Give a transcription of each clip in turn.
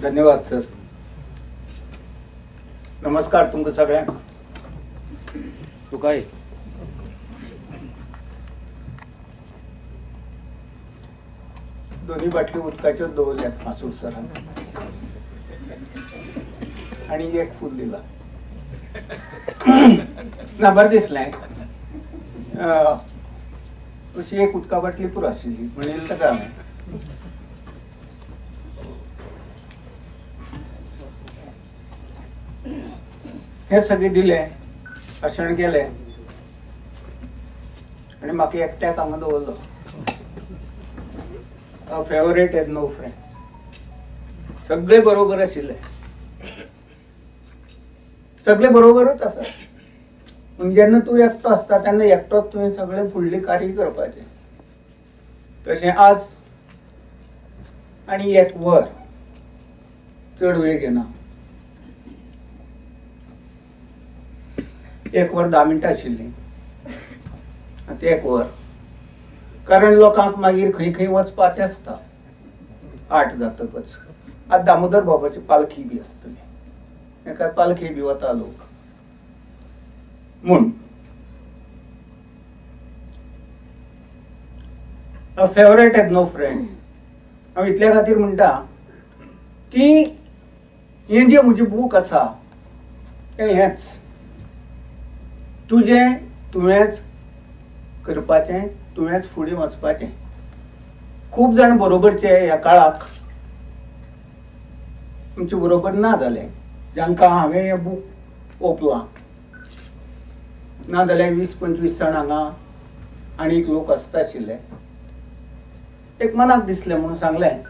धन्यवाद सर. नमस्कार तुमकां सगळ्यांक. तुकाय दोन्ही बाटली उदकाच्यो दवरल्यात मासूर सरान आणि एक फूल दिला. ना बरें दिसलें. अशी एक उदका बाटली पुरो आशिल्ली म्हणिल्लें ताका हांवें. हे सगळे दिले, भाशण केले आणि म्हाका एकट्याक हांगा दवरलो. A favourite has no friend. सगळे बरोबर आशिल्ले, सगळे बरोबरच आसा. पूण जेन्ना तूं एकटो आसता तेन्ना एकटोच तुवें सगळें फुडली कार्य करपाचें. तशें आज आनी एक वर चड वेळ घेना. 1 वर 10 मिनटां आशिल्लीं, आतां 1 वर. कारण लोकांक मागीर खंय खंय वचपाचें आसता 8 जातकच. आज दामोदर बाबाची पालखी बी आसतली, एका पालखी बी वता लोक म्हूण. A favourite has no friend. हांव इतल्या खातीर म्हणटा की हें जें म्हजें बूक आसा तें हेंच. तुजें तुवेंच करपाचें, तुवेंच फुडें वचपाचें. खूब जाण बरोबरचे ह्या काळाक तुमचे बरोबर ना जाले, जांकां हांवें हें बूक ओपलां. ना जाल्यार 20-25 जाण हांगा आनीक लोक आसता आशिल्ले. एक मनाक दिसलें म्हणून सांगलें.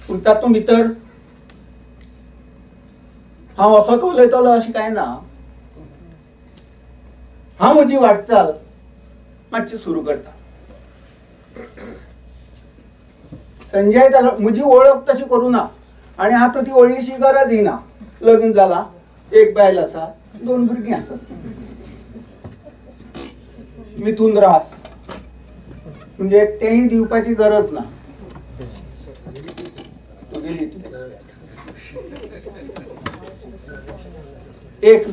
पूण तातूंत भितर हांव असोच उलयतलो अशें कांय ना. हांव म्हजी वाटचाल मातशी सुरू करता. संजय म्हजी वळख तशी करूं ना आनी आतां ती व्हडलीशी गरजय ना. लग्न जाला, एक बायल आसा, 2 भुरगीं आसात. मिथून रास म्हणजे तेंय दिवपाची गरज ना. एक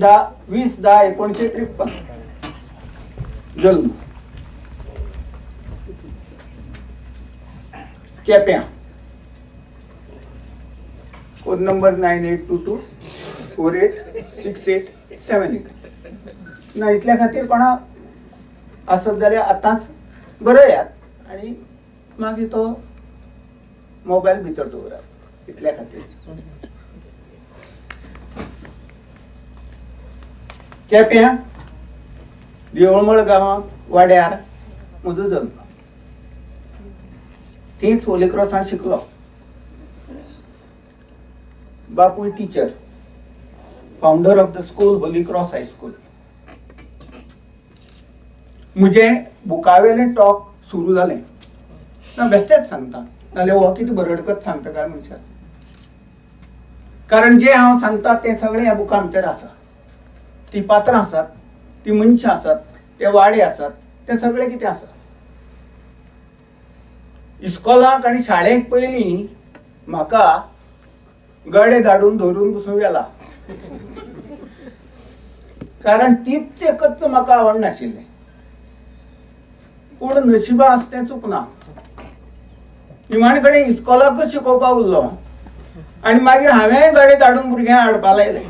20/10/1953 जल्म. केप्यां. Code number 9822486878. ना इतल्या खातीर कोणा आसत जाल्यार आतांच बरयात आनी मागीर तो मोबायल भितर दवरात. इतल्या खातीर. केप्यां देवळमळ गांवांत वाड्यार म्हजो जल्म. थंयच होली क्रॉसान शिकलो. बापूय teacher, founder of the school Holy cross high school. म्हजें बुकावेलें टॉक सुरू जालें. ना बेश्टेच सांगता, नाल्यार हो कितें बरडकत सांगता काय मनशाक. कारण जें हांव सांगता तें सगळें ह्या बुका भितर आसा. ती पात्रां आसात, ती मनशां आसात, ते वाडे आसात, तें सगळें कितें आसा. इस्कॉलाक आनी शाळेक पयलीं म्हाका गडे धाडून धरून बसूं गेला. कारण तीच एकच म्हाका आवडनाशिल्लें. पूण नशिबा आसा तें चुकना. निमाणे कडेन इस्कॉलाकच शिकोवपा उरलो आनी मागीर हांवेंय गडे धाडून भुरग्यांक हाडपा लायले.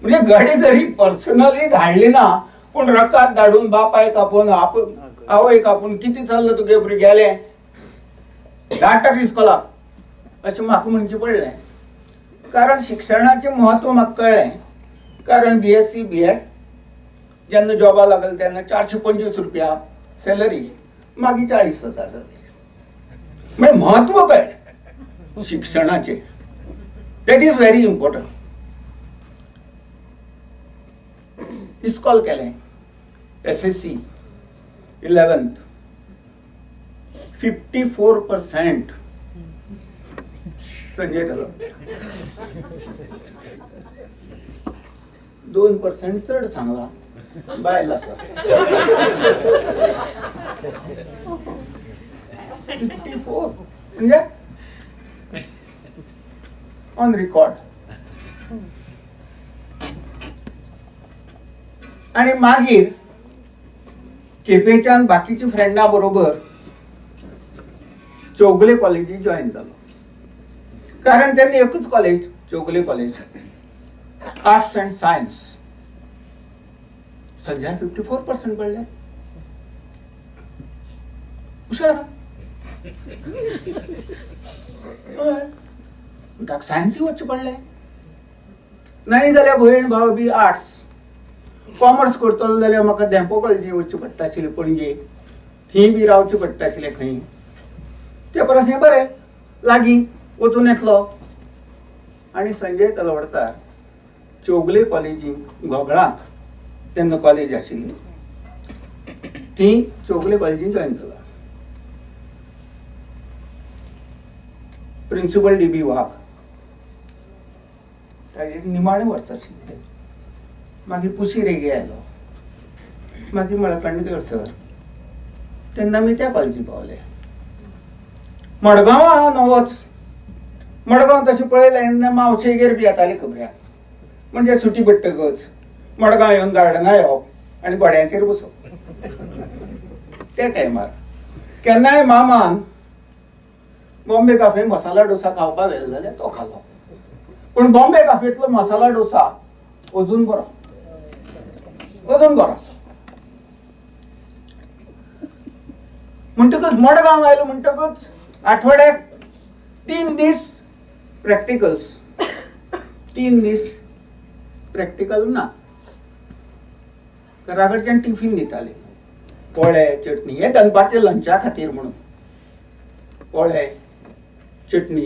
म्हणजे गडे जरी पर्सनली धाडली ना पूण रकात धाडून बापायक आपोवन आवयक आपोवन कितें चल्लां तुगे भुरग्याले धाडटात इस्कॉलाक अशें म्हाका म्हणचें पडलें. कारण शिक्षणाचें म्हत्व म्हाका कळ्ळें. कारण BSc BEd जेन्ना जॉबा लागले तेन्ना 425 रुपया सॅलरी, मागीर 40,000 जाली. म्हणजे म्हत्व कळ्ळें शिक्षणाचें. That is very important. School केलें. SSC 11th 54% संजय तलो. 2% चड सांगला बायल आसा. 54 म्हणजे ऑन रिकॉर्ड. आणि मागीर केपेच्यान बाकीच्या फ्रेंडा बरोबर चौगले कॉलेजीत जॉईन जालो. कारण त्यांनी एकच college, Chougale college, arts and science. सध्या 54% पडले. हुशार सायन्सही वच्चे पडले. नाही जाल्यार भयण भाव बी आर्ट्स. कॉमर्स करतलो जाल्यार म्हाका धेंपो कॉलेजी वचचें पडटा आशिल्लें पणजे. थंय बी रावचें पडटा आशिल्लें खंय. ते परस हें बरें लागीं वचून येतलो. आनी संजय तलवडकार चौगले कॉलेजींत घोगळाक तेन्ना कॉलेज आशिल्ली, ती चौगले कॉलेजीन जॉईन जालो. प्रिन्सिपल डी बी वाघ ताजे निमाणे वर्स आशिल्ले. मागीर पुसी रेगे आयलो, मागीर मळकणकर सर. तेन्ना आमी त्या कॉलेजीक पावले. मडगांव हांव नवोच. मडगांव तशें पळयलें तेन्ना मावशेगेर बी येताली खबऱ्याक. म्हणजे सुटी पडटकच मडगांव येवन गार्डना येवप आनी गोड्यांचेर बसप. त्या टायमार केन्नाय मामान बॉम्बे काफे मसाला डोसा खावपाक व्हेलो जाल्यार तो खालो. पूण बॉम्बे काफेंतलो मसाला डोसा अजून बरो, अजून बरो आसा. म्हणटकच मडगांव आयलो म्हणटकच आठवड्याक 3 दीस प्रॅक्टिकल्स. 3 दीस प्रॅक्टिकल ना. घरा कडच्यान टिफीन दिताले, पोळे चटणी. हे दनपारचे लंचा खातीर म्हणून पोळे चटणी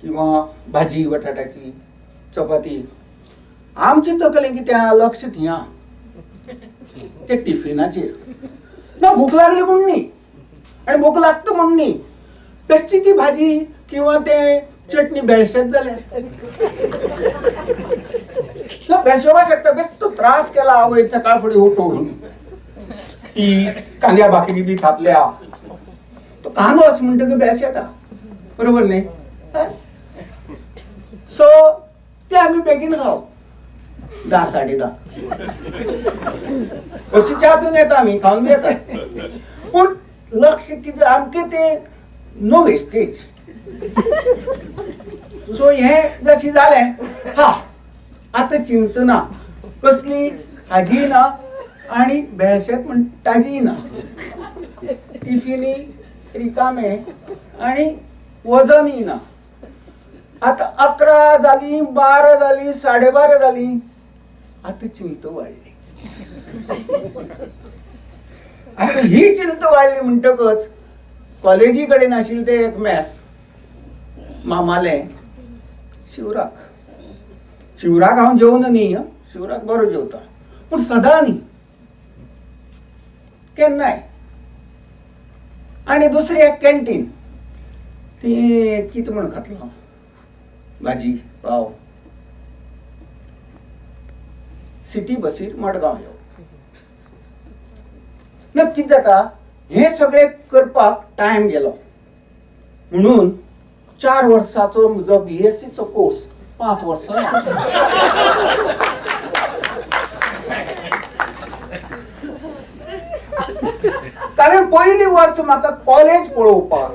किंवा भाजी बटाटाची, चपाती. आमची तकलें कित्या लक्ष थिया ते टिफिनाचेर. ना भूक लागली म्हूण न्ही, आनी भूक लागता म्हूण न्ही. बेश्टी ती भाजी किंवा ते चटणी बेळशेत जाल्यार बेळशेवपा शकता. बेश्टो त्रास केला आवय सकाळ फुडें उठून. ती कांद्या भाकरी बी थापल्या. तो कांदो अस म्हणटकीर बेळशेता, बरोबर न्ही. सो ते आमी बेगीन खावप. 10 साडे 10 अशी च्या पिवन येता आमी, खावन बी येता. पूण लक्ष कितें आमचें ते नो वेस्टेज. सो हें जशें जालें, हा आतां चिंता ना, कसली हाजी ना आनी बेळशेत म्हण ताजी ना. टिफिनी रिकामे आनी वजनय ना. आता 11 जाली, 12 जाली, 12:30 जाली. आता चिंता वाडली. आता ही चिंता वाडली म्हणटकच कॉलेजी कडेन आशिल्लें ते एक मॅस मामाले शिवराक. शिवराक हांव जेवना न्ही, शिवराक बरो जेवता, पूण सदां न्ही, केन्नाय. आनी दुसरी एक कॅन्टीन, ती कितें म्हण खातलो, भाजी पाव. सिटी बसीर मडगांव येवप. न कितें जाता, हे सगळें करपाक टायम गेलो. म्हणून 4 वर्साचो म्हजो BSc चो कोर्स 5 वर्सां. कारण पयलीं वर्स म्हाका कॉलेज पळोवपाक,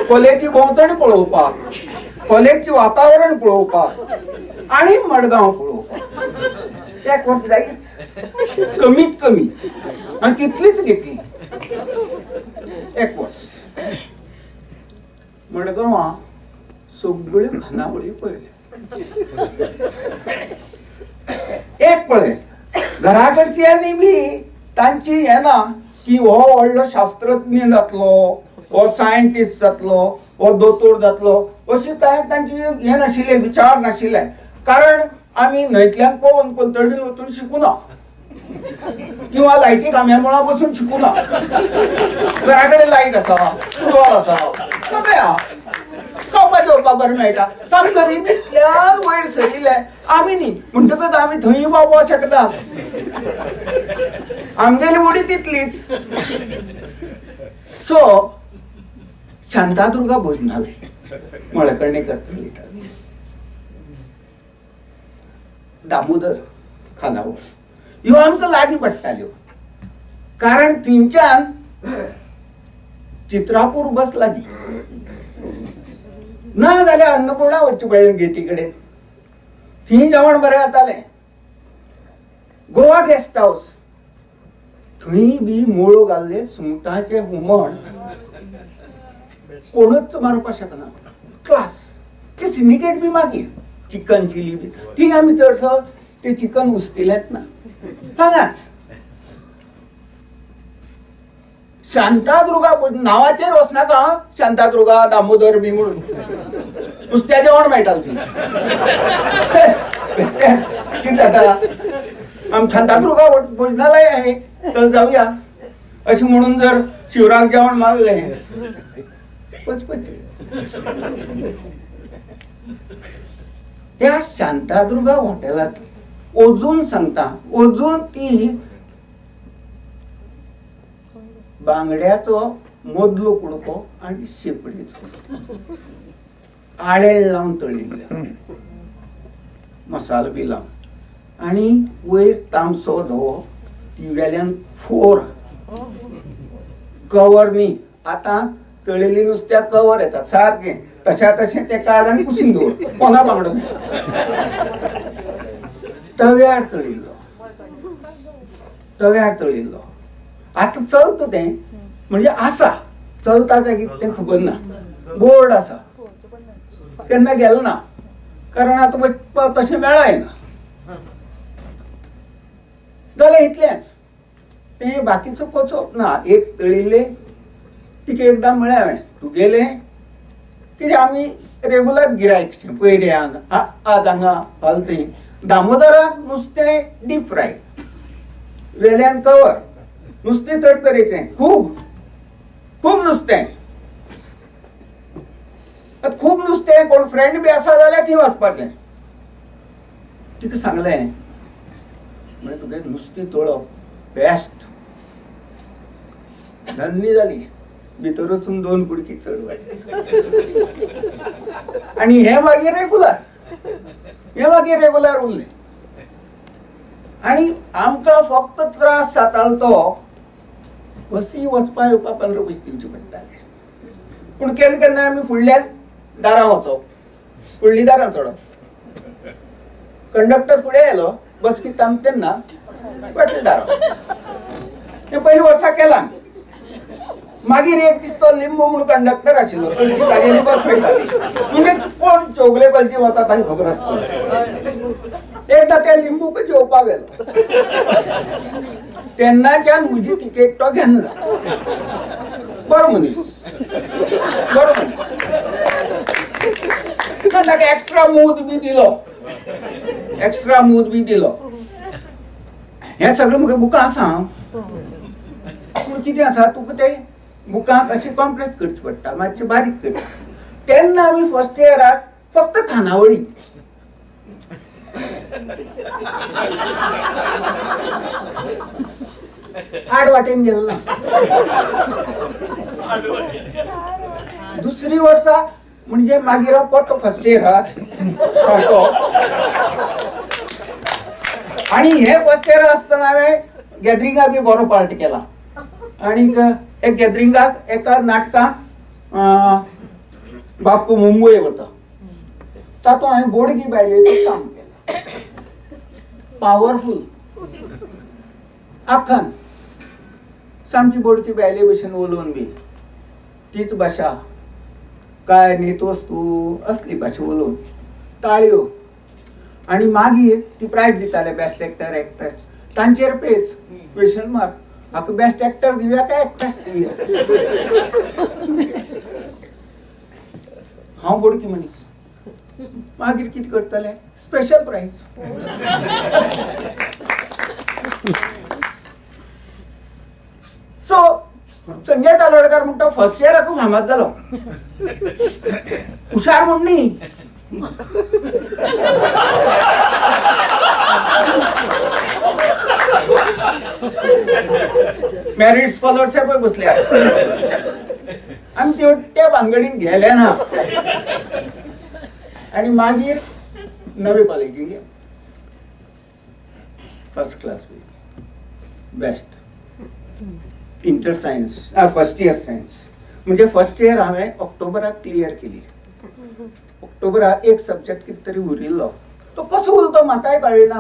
कॉलेजी भोंवतणी पळोवपाक, कॉलेजचें वातावरण पळोवपाक आनी मडगांव पळोवपाक 1 वर्स जायच कमीत कमी. आनी तितलीच घेतली 1 वर्स. मडगांवां सगळ्यो खानावळी पळयल्यो. एक पळय, घरा कडच्यांनी बी तांची हें ना की हो व्हडलो शास्त्रज्ञ जातलो, हो सायंटिस्ट जातलो, हो दोतोर जातलो, अशी कांय तांची हें नाशिल्ले, विचार नाशिल्ले. कारण आमी न्हंयतल्यान पळोवन पलतडीन वचून शिकुना किंवा लायटी खांब्या मुळा बसून शिकुना. घरा कडेन लायट आसा, उजवाड आसा, सगळें आहा, खावपा जेवपाक बरें मेळटा. सामकें गरिबींतल्यान वयर सरिल्ले आमी न्ही, म्हणटकच आमी थंय पावपाक शकतात. आमगेली उडी तितलीच. सो शांतादुर्गा भोजनालय मळकर्णीकर चलयताली. दामोदर खानावळ ह्यो आमकां लागीं पडटाल्यो, कारण थंयच्यान चित्रापूर बस लागीं ना जाल्यार अन्नपूर्णा वचचें पडलें गेटी कडेन. थंय जेवण बरें जातालें. गोवा गेस्ट हाऊस थंय बी मोळो घाल्ले सुंगटांचे हुमण कोणूच मारपाक शकना. क्लास ते सिंडिकेट बी मागीर चिकन चिली बी थंय आमी चडसो ते चिकन उस्तिलेंच ना. हांगाच शांतादुर्गा नांवाचेर वचनाका शांतादुर्गा दामोदर बी म्हणून नुस्त्या जेवण मेळटालें कितें जाता आम शांतादुर्गा भोजनालय आहे चल जाऊया अशें म्हणून जर शिवराक जेवण मागलें पचपच. त्या शांतादुर्गा हॉटेलांत अजून सांगता अजून ती बांगड्याचो मदलो कुडको आनी शेपडेचो आळेळ लावन तळिल्ले मसालो बी लावन आनी वयर तामसो धवो ती वेल्यान फोर कवर न्ही. आतां तळिल्ली नुस्त्याक कवर येतात सारकें तशा तशें तें काड आनी कुशीन दवर कोणा बांगडो तव्यार तळिल्लो. आतां चलता तें म्हणजे आसा चलता काय तें खबर ना. बोर्ड आसा केन्ना गेलो ना कारण आतां वचपाक तशें मेळय ना. जाल्यार इतलेंच तें बाकीचो कोचोप ना. एक तळिल्ले तिका एकदां म्हळें हांवें तूं गेलें कितें आमी रेगुलर गिरायक पयऱ्यांक आज हांगा फाल थंय दामोदराक नुस्तें डीप फ्राय वेल्यान कवर नुस्तें तरेतरेचें खूब खूब नुस्तें. खूब नुस्तें कोण फ्रेंड बी आसा जाल्यार थंय वचपाचें. तिका सांगलें म्हणजे तुगे नुस्तें तळप बेस्ट. धन्य जाली. भितर वचून 2 कुडकी चड वाडले आनी हे मागीर रेगुलर उरलें. आनी आमकां फक्त त्रास जातालो तो बसी वचपा येवपा 15 पयस दिवचे पडटाले. पूण केन्ना केन्ना आमी फुडल्यान दारां वचप फुडलीं दारां चडप. कंडक्टर फुडें येयलो बस कित्ता तेन्ना फाटलीं दारां हें पयलीं वर्सा केलां. मागीर एक दीस तो लिंबू म्हणून कंडक्टर आशिल्लो तागेली बस मेळटाली म्हणजे कोण चौगले कलची वता तांकां खबर आसता. एकदां त्या लिंबूक जेवपाक गेलो तेन्नाच्यान म्हजी तिकेट तो घेना. बरो मनीस ताका एक्स्ट्रा मूद बी दिलो. हें सगळें म्हाका बुकां आसा पूण कितें आसा तुका तें बुकांक अशें कॉम्प्रेस करचें पडटा मातशें बारीक करचें. तेन्ना आमी फर्स्ट इयराक फक्त खानावळी आड वाटेन गेलो ना. दुसरी वर्सा म्हणजे मागीर हांव परतो फर्स्ट इयराक सारको आनी हे फर्स्ट इयर आसतना हांवें गॅदरिंगाक बी बरो पार्ट केला. आनीक एक गॅदरिंगाक एका नाटकाक बाप्पू मुंबय वता तातूंत हांवें बोडगी बायलेचें काम केलें. पावरफूल आख्खान सामकी बोडकी बायले भशेन उलोवन बी तीच भाशा काय नेतवस्तू असली भाशा उलोवन ताळयो. आनी मागीर ती प्रायज दिताले बेस्ट एक्टर एक्ट्रेस तांचेर पेच क्वेश्चन मार्क. म्हाका बेस्ट एक्टर दिवया काय एक्ट्रेस दिवया. हांव बोडकी मनीस मागीर कितें करतले स्पेशल प्राइज. सो संजय तालवडकर म्हणटा फर्स्ट इयराकूच फामाद जालो. हुशार म्हण न्ही मेरिट स्कॉलरशिप बसल्या आमी त्या भानगडीन गेले ना. आनी मागीर नवे कॉलेजीन first class best. Inter science first year science म्हणजे फर्स्ट इयर हांवें ऑक्टोबराक क्लियर केली. ऑक्टोबराक एक सब्जेक्ट कितें तरी उरिल्लो, तो कसो उरलो म्हाकाय कळना.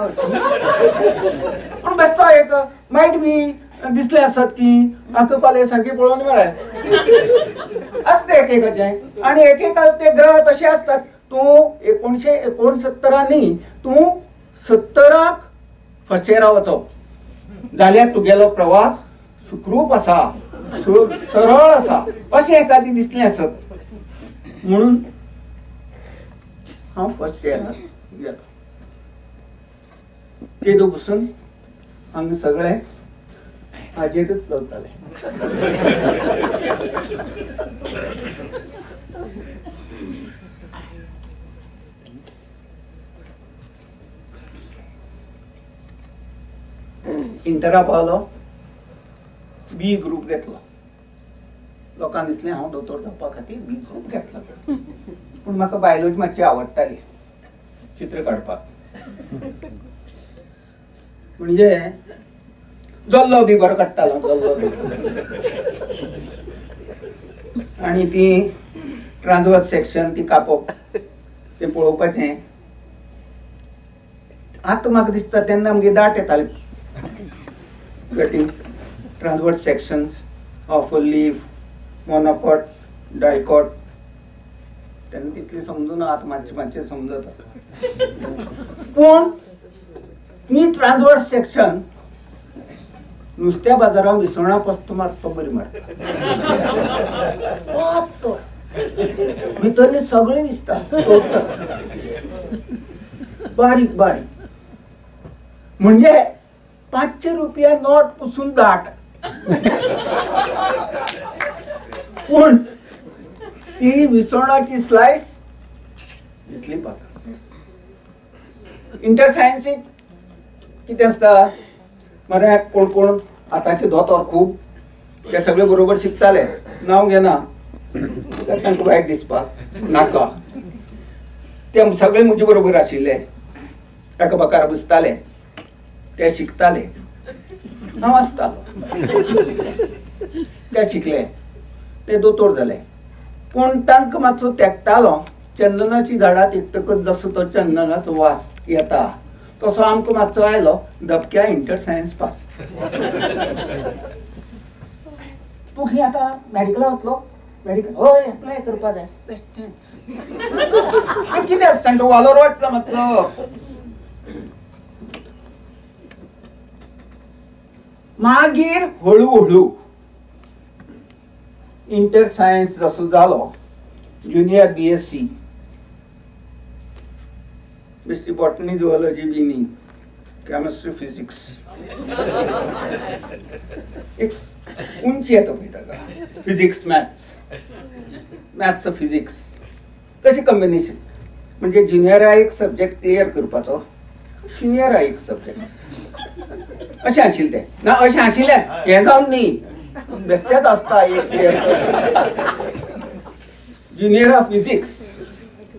पूण बेश्टो एक मायट बी दिसले आसत की म्हाका कॉलेज सारकी पळोवन मरे आसता एकेकाचें. आनी एकेका ते ग्रह तशे आसतात. तूं 1969 तूं 70 फर्स्ट इयरा वचप जाल्यार तुगेलो प्रवास सुखरूप आसा, सरळ आसा अशें एखादी दिसलें आसत. म्हणून हांव फर्स्ट इयराक गेलो. तेदो बसून हांगा सगळें हाजेरच चलतालें. इंटरा पावलो, बी ग्रुप घेतलो. लोकांक दिसलें हांव दोतोर जावपा खातीर बी ग्रुप घेतलो. पूण म्हाका बायोलॉजी मातशी आवडटाली, चित्र काडपाक. म्हणजे जल्लो बी बरो काडटालो, जल्लो बी. आनी ती ट्रान्सवर्स सेक्शन ती कापप तें पळोवपाचें. आतां म्हाका दिसता तेन्ना आमगे दाट येताले cutting transverse sections of a leaf, monocot, dicot. तेन्ना तितली समजून आतां मातशें समजता. पूण ती ट्रान्सवर्स सेक्शन नुस्त्या बाजारांत विसवणा पोस्त मारता बरी मारता. भितरली सगळीं दिसता बारीक बारीक. म्हणजे 500 रुपया नोट पुसून दाट. पूण ती विसवणाची स्लायस इतली पातळ. इंटर सायन्सीक कितें आसता मरे, कोण आतांचे दोतोर खूब ते सगळे बरोबर शिकताले. नांव घेना तांकां वायट दिसपाक नाका. ते सगळे म्हजे बरोबर आशिल्ले, एकामेकार बसताले, ते शिकताले, हांव आसतालो. ते शिकले, ते दोतोर जाले. पूण तांकां मातसो तेंकतालो. चंदनाची झाडां तेंकतकच जसो तो चंदनाचो वास येता तसो आमकां मातसो आयलो. दबक्या इंटर सायन्स पास. तूं खंय आतां मॅडिकला वतलो? मॅडिकल हय एप्लाय करपा जाय. बेश्टेंच. कितें आसता तो वालोर वाटलो मातसो. मागीर हळू इंटर सायन्स जसो जालो, ज्युनियर BSc बेश्टी बॉटनी झुऑलॉजी बी न्ही, केमिस्ट्री फिजिक्स. एक उंची येता पळय ताका, फिजिक्स मॅथ्स फिजिक्स तशें कॉम्बिनेशन. म्हणजे ज्युनियरा एक सब्जेक्ट क्लियर करपाचो, सिनियरा एक सब्जेक्ट अशें आशिल्लें तें. ना अशें आशिल्लें हें जावन न्ही, बेश्टेच आसता एक क्लियर. ज्युनियरा फिजिक्स,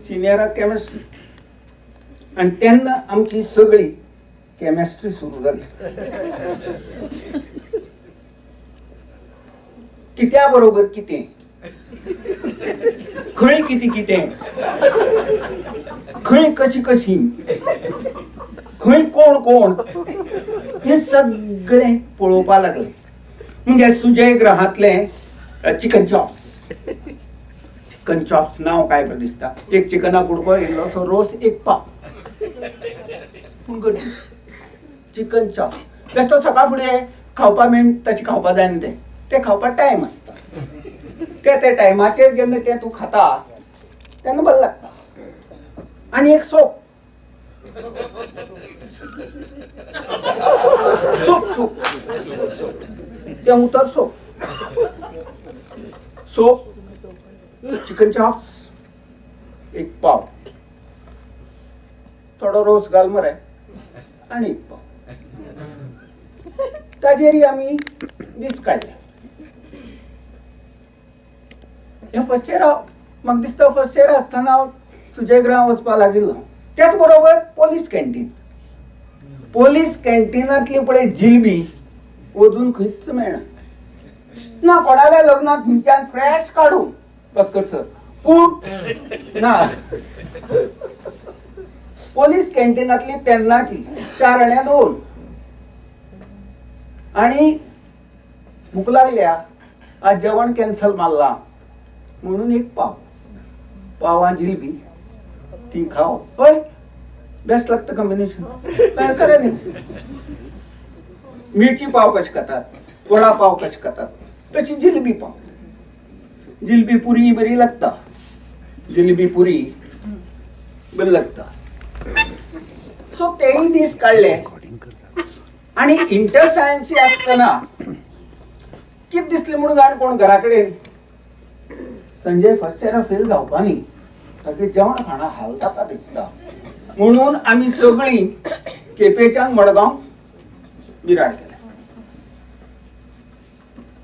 सिनियरा केमिस्ट्री. आनी तेन्ना आमची सगळी केमिस्ट्री सुरू जाली. कित्या बरोबर कितें, खंय कितें, खंय कशी, खंय कोण हे सगळें पळोवपा लागले. म्हणजे सुजय ग्रहांतले चिकन चॉप्स नांव काय बरें दिसता. एक चिकना कुडको इल्लोसो रोस, एक पाव. चिकन चॉप्स बेश्टो सकाळ फुडें खावपा मेळटा तशें खावपा जाय न्ही. ते खावपाक टायम आसता. ते टायमाचेर जेन्ना तें तूं खाता तेन्ना बरें लागता. आनी एक सूप तें उतर सूप चिकन चॉप्स, एक पाव, थोडो रोस घाल मरे, आनी एक पाव. ताजेर आमी दीस काडले. हे फर्स्ट इयर म्हाका दिसता फर्स्ट इयर आसतना हांव सुजय ग्रहां वचपा लागिल्लो. त्याच बरोबर पोलीस कॅन्टीन. पोलीस कॅन्टीनातली पळय जिलबी अजून खंयच मेळना ना. कोणाल्या लग्नात थंयच्यान फ्रेश काडून बसकर सर पूण ना. पोलीस कॅन्टीनातली तेन्नाची 4 आण्या 2 आणि भूक लागल्या. आज जेवण कॅन्सल मारला म्हणून एक पावा जिलबी ती खाओ. होय बेस्ट लागतं कॉम्बिनेशन. काय करा नाही. मिरची पाव कशी खातात, वडा पाव कशी खातात, तशी जिलबी पाव. जिलबी पुरी बरी लागता. जिलबी पुरी बरी लागता. सो तेही दीस काढले. आणि इंटर सायन्स असताना कित दिसले म्हणून जाण कोण घराकडे संजय फर्स्ट इयरा फेल जावपा न्ही तागे जेवण खाणा हालता दिसता म्हणून आम्ही सगळी केपेच्यान मडगांव विराट केले.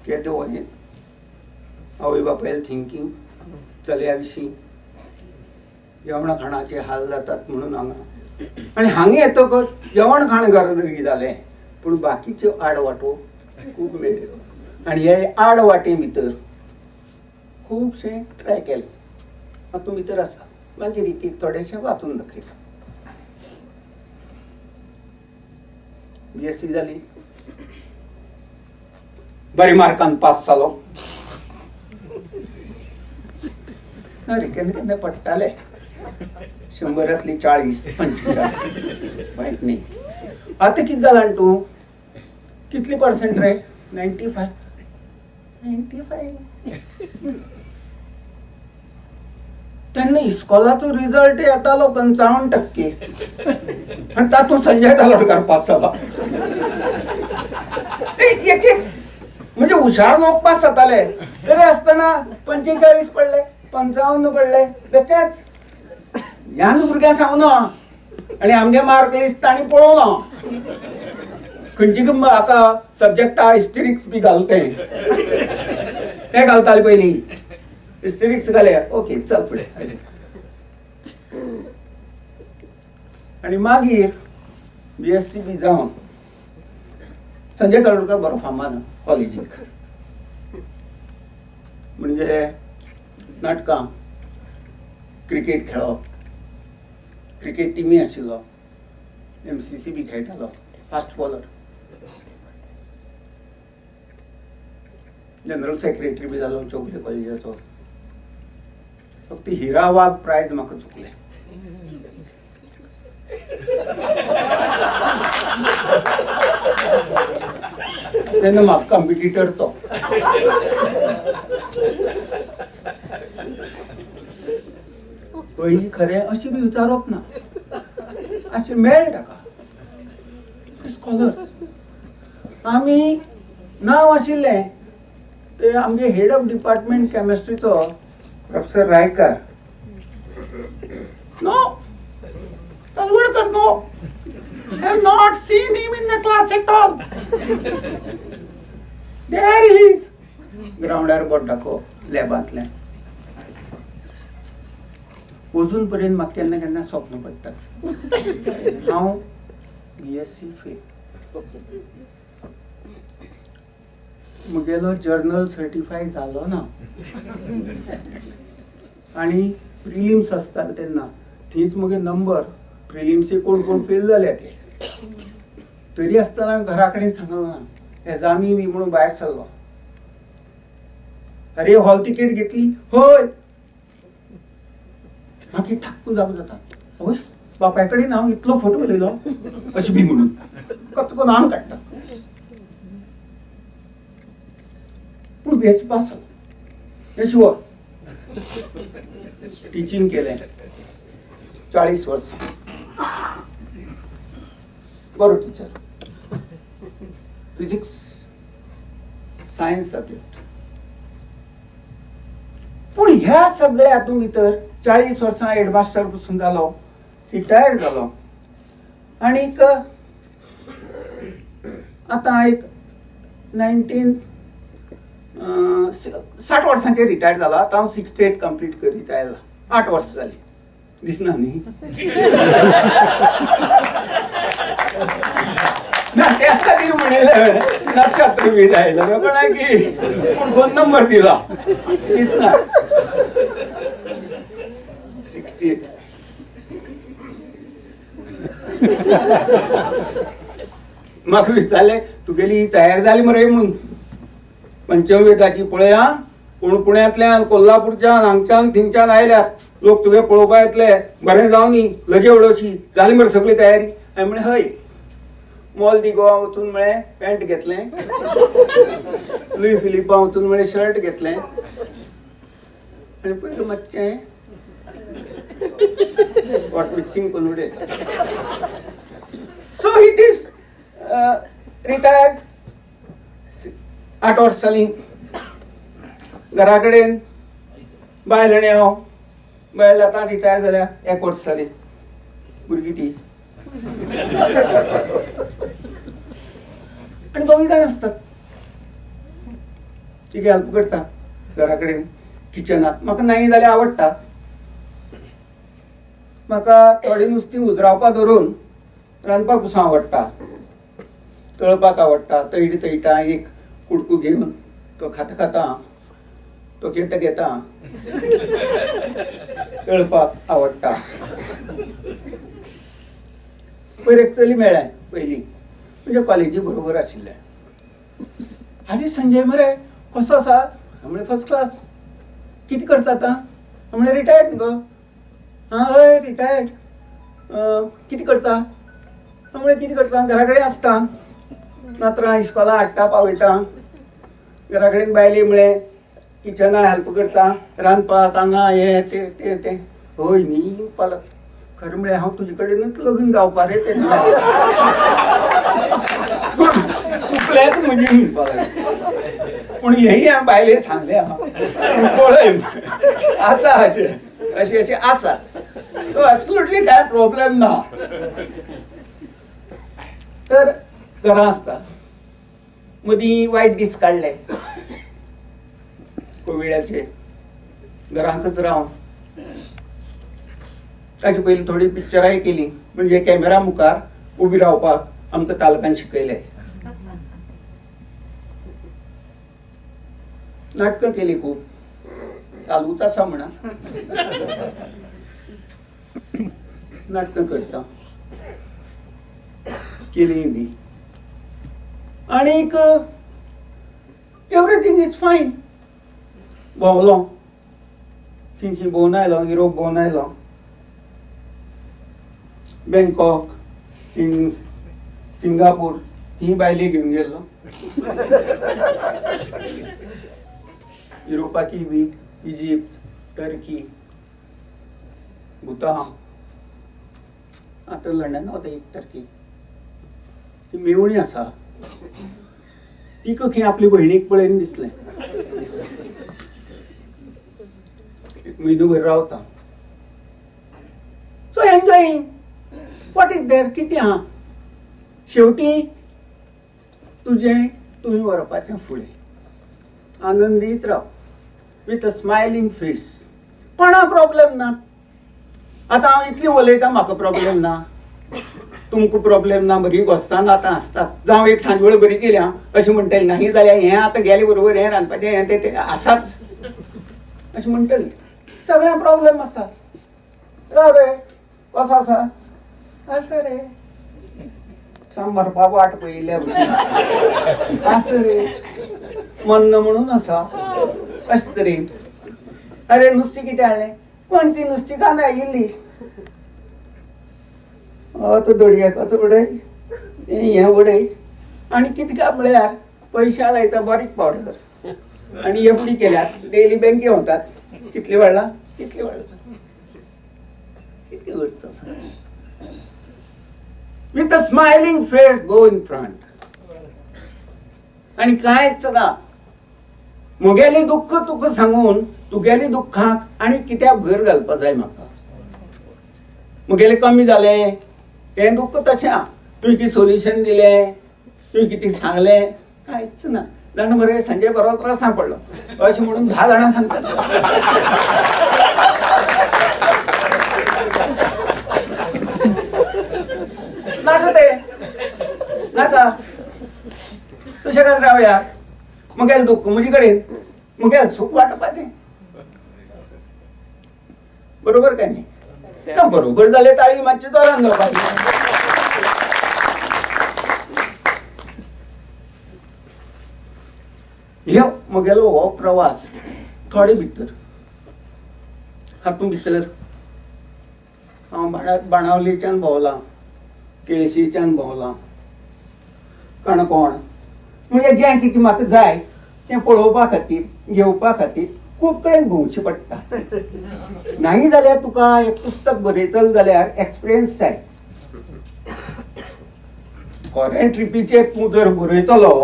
केते वय आवय बापायल थिंकींग चलया विशीं जेवण खाणाचे हाल जातात म्हणून हांगा. आणि हांगा येतकच जेवण खाण गरजेचे जालें पूण बाकीच्यो आडवाटो खूब मेळ्ळ्यो. आणि हे आडवाटे भितर खुबशे ट्राय केले. हातूंत भितर आसा. मागीर एक थोडेशे वाचून दाखयता. BSc जाली. बरे मार्कान पास जालो. अरे केन्ना केन्ना पडटाले 100तली 40 45 वायट न्ही. आतां कितें जाला तूं कितली पर्सेंट रे? 95. तेन्ना इस्कॉलाचो रिजल्ट येतालो 55%. आणि तातूंत संजय तालोडकार पास जाला. एक म्हणजे हुशार लोक पास जाताले तरी आसतना 45 पडले, 55 पडले. बेश्टेच ह्या भुरग्यांक सांगूना. आणि आमगे मार्क लिस्ट तांणी पळोवना. खंयची आता सब्जेक्टा हिस्टेरिक्स बी घालते ते घालताले पयलीं. हिस्टेरिक्स घाले ओके चल फुडें. आणि मागीर BSc बी जावन संजय तालोडकर बरो फामाद कॉलेजीक. म्हणजे नाटकां, क्रिकेट खेळप, क्रिकेट टिमी आशिल्लो, MCC बी खेळटालो, फास्ट बॉलर, जनरल सेक्रेटरी बी जालो चौगले कॉलेजाचो. फक्त हिरा वाघ प्रायज म्हाका चुकले. तेन्ना म्हाका कॉम्पिटिटर तो. पयलीं खरें अशें बी विचारप ना. अशें मेळ ताका स्कॉलर्स. आमी नांव आशिल्लें ते आमगे हेड ऑफ डिपार्टमेंट केमिस्ट्रीचो professor Raikar. No Talwadkar no. I have not seen him in the class at all. There he is. ग्राउंडार बोट दाखव लॅबांतल्यान. अजून पर्यंत म्हाका केन्ना केन्ना स्वप्न पडटा हांव BSc फेल. म्हगेलो जर्नल सर्टिफाय जालो ना. आणि प्रिलिम्स आसताले तेन्ना थंयच म्हगे नंबर प्रिलिम्सी कोण कोण फेल जाले ते. तरी आसतना घरा कडेन सांगलो ना. एजामी बी म्हणून भायर सरलो. अरे हॉल तिकेट घेतली? होय. म्हाका ठाकून जागो जाता. होय बापाय कडेन हांव इतलो फोटो उलयलो अशें बी म्हणून कचको नांव काडटा. पूण BSc पास जालो. हे शुअर. टिचींग केलें 40 वर्स. बरो टिचर. Physics science subject. पूण ह्या सगळ्या हातूंत भितर 40 वर्सां हेडमास्टर पसून जालो, रिटायर्ड जालो. आनीक आतां एक 60 वर्सांचेर रिटायर्ड जाला. आतां हांव 68 कंप्लीट करीत आयला. 8 वर्सां जालीं. दिसना न्ही. ना त्याच खातीर म्हणले नक्षत्र बी जायला पण की पूण फोन नंबर दिला दिसना 68 म्हाका विचारले तुगेली तयार जाली मरे म्हणून पंचमवेदाची पळया पूण पुण्यातल्यान कोल्हापूरच्यान हांगच्यान थिंगच्यान आयल्यात लोक तुगे पळोवपा येतले बरें जावं न्ही लजे उडोवची जाली मरे सगळी तयारी हांवें म्हळें हय मॉल दी गोवा वचून म्हळें पॅन्ट घेतलें लुई फिलिपा वचून म्हळें शर्ट घेतलें आनी पयलीं मातशें पॉट मिक्सिंग करून उडयता सो इट इज रिटायर्ड 8 वर्सांनी घरा कडेन बायल आनी हांव बायल आतां रिटायर जाल्या 1 वर्स जाली भुरगीं ती आनी दोगी जाण आसतात तिगे हेल्प करता घरा कडेन किचनात म्हाका नाही जाल्यार आवडटा म्हाका थोडी नुस्तीं उजरावपा धरून रांदपाक पासून आवडटा तळपाक आवडटा तळटा तळटा एक कुडको घेवन तो खाता तो घेता तळपाक आवडटा पयर एक चली मेळ्ळें पयलीं म्हणजे कॉलेजी बरोबर आशिल्ले आरे संजय मरे कसो आसा म्हणलें फर्स्ट क्लास कितें करता आतां म्हणलें रिटायर्ड न्ही गो हय रिटायर्ड कितें करता म्हणलें कितें करता घरा कडेन आसता नात्रां इस्कॉला हाडटा पावयता घरा कडेन बायली म्हळें किचना हेल्प करता रांदपाक हांगा हें तें हय न्ही पालक खरें म्हळ्यार हांव तुजे कडेनूच लग्न जावपा रे तें चुकलेंच म्हणजे म्हणपा लागलें पूण हेंय हांवें बायलेक सांगलें पळय आसा अशें आसा सो एब्सोल्युटली कांय प्रॉब्लेम ना तर घरा आसता मदीं वायट दीस काडले कोविडाचे घरांकच रावन ताचे पयलीं थोडी पिक्चराय केली म्हणजे कॅमेरा मुखार उबी रावपाक आमकां तालकान शिकयलें नाटकां केली खूब चालूच आसा म्हणा नाटकां करता केली बी आनीक एवरीथींग इज फायन भोंवलो थिंग भोंवन आयलो युरोप भोंवन आयलो बँकॉक सिंगापूर ही बायली घेवन गेल्लो युरोपाकी बी इजिप्त टर्की भूतान आतां लंडन वता एक टर्की ती मेवणी आसा ती खंय आपली भयणीक पळयन दिसलें एक म्हयनोभर रावता so enjoying what is there कितें आहा शेवटी तुवें व्हरपाचें फुडें आनंदीत राव विथ अ स्मायलिंग फेस कोणा प्रॉब्लेम ना आतां हांव इतली उलयतां म्हाका प्रॉब्लेम ना तुमकां प्रॉब्लेम ना बरी घोस्तान आतां आसतात जावं एक सांजवेळ बरी केल्या अशें म्हणटली नाही जाल्यार हें आतां गेले बरोबर हें रांदपाचें हें तें आसाच अशें म्हणटली सगळ्यां प्रॉब्लेम आसा राव रे कसो आसा आसा रे मरपाक वाट पयल्या भशेन आसा रे मन्न म्हणून आसा अशें तरेन अरे नुस्तीं कितें हाडलें कोण ती नुस्तीं कांदा इल्ली तो दडयाकाचो उडय हें उडय आनी कितें काय म्हळ्यार पयशे लायता बारीक पावडर आनी एफडी केल्यात डेली बँके वतात कितले वाडला कितले वाडला कितें करता with a smiling face go in front आनी कांयच ना म्हगेली दुख्ख तुका सांगून तुगेली दुख्खाक आनी कित्याक भर घालपा जाय म्हाका म्हगेलें कमी जालें हें दुख्ख तशें तुवें कितें सोल्युशन दिलें तुवें कितें सांगलें कांयच ना जाण मरे संजय बरो त्रासां पडलो अशें म्हणून 10 जाणां सांगतात नाका तें नाका सुशेगाद रावया मुगेल दुःख म्हजे कडेन मुगेल सूख वाटपाचें बरोबर काय नाही ना बरोबर जाले ताळी मातशी जोरान जावपाची ह्यो मुगेलो हो प्रवास थोडे भितर हातूंत भितर हांव बाणावलेच्यान भोंवलां केळशीच्यान भोंवलां काणकोण म्हणजे जें कितें म्हाका जाय तें पळोवपा खातीर घेवपा खातीर खूब कडेन भोंवचें पडटा नाही जाल्यार तुका एक पुस्तक बरयतलो जाल्यार एक्सपिरियन्स जाय फॉरेन ट्रिपीचेर तूं जर बरयतलो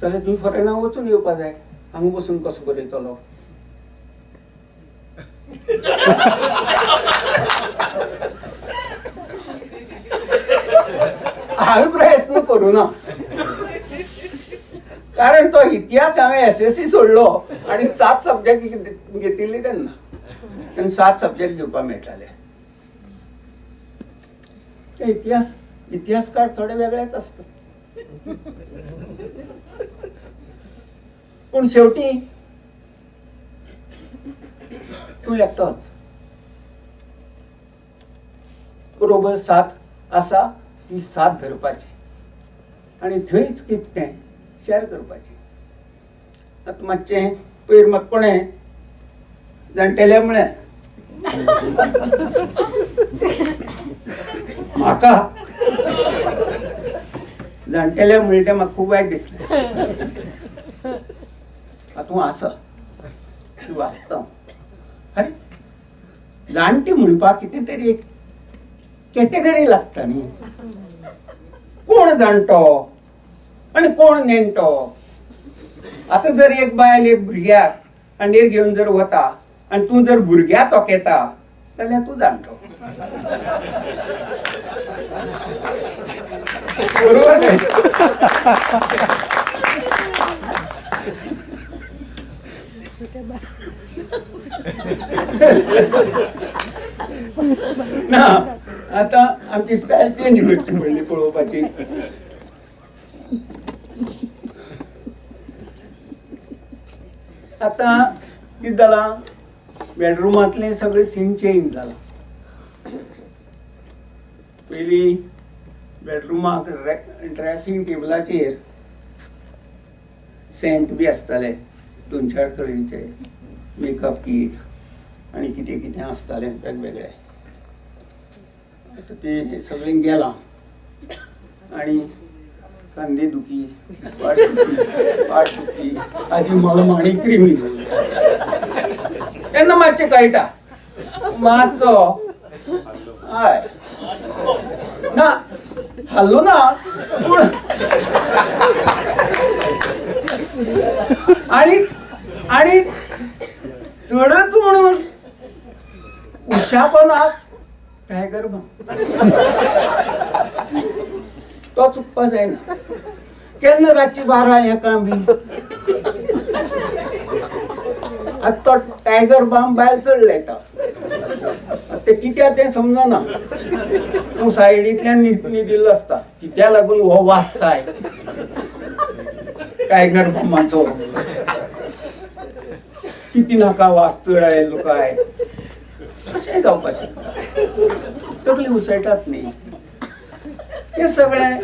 जाल्यार तुवें फॉरेनाक वचून येवपा जाय हांगा बसून कसो बरयतलो हांवें प्रयत्न करूना कारण तो इतिहास हांवें SSC सोडलो आनी 7 सब्जेक्ट घेतिल्ले तेन्ना 7 सब्जेक्ट घेवपा मेळटाले इतिहासकार थोडे वेगळेच असतात पूण शेवटी तूं एकटोच बरोबर 7 आसा ती 7 धरपाची आनी थंयच कितें शेअर करपाची आतां मातशें पयर म्हाका कोणें जाणटेले म्हळें म्हाका जाणटेले म्हणलें तें म्हाका खूब वायट दिसलें तूं आसा तूं वाचता अरे जाणटी म्हणपाक कितें तरी एक कॅटेगरी लागता न्ही कोण जाणटो आनी कोण नेणटो आतां जर एक बायल एक भुरग्याक आंडेर घेवन जर वता आनी तूं जर भुरग्याक तोकेता जाल्यार तूं जाणटो बरोबर काय ना आता आमची स्टाईल चेंज करची पडली पळोवपाची आता कितें जालां बेडरूमांतले सगळे सीन चेंज जाला पयलीं बेडरूमाक ड्रेसिंग टेबलाचेर सेंट बी आसताले 2-4 तरेचे मेकअप किट आनी कितें कितें आसतालें वेगवेगळें आतां तें सगळें गेलां आनी खांदे दुखी पाट दुखी हाजी मलम आनी क्रिमी तेन्ना मातशें कळटा मातसो हय ना हल्लो ना पूण आनी चडच म्हणून उशापनाक टायगर तो चुकपा जायना केन्ना रातची 12-1 बी आतां तो टायगर बाम बायल चड लायता ते कित्याक तें समजना तूं सायडींतल्यान न्हिदिल्लो आसता कित्याक लागून हो वास जाय टायगर बामाचो किती नाका वास चड आयलो काय कशेंय जावपाक शकता तकली उसळटात न्ही हे सगळें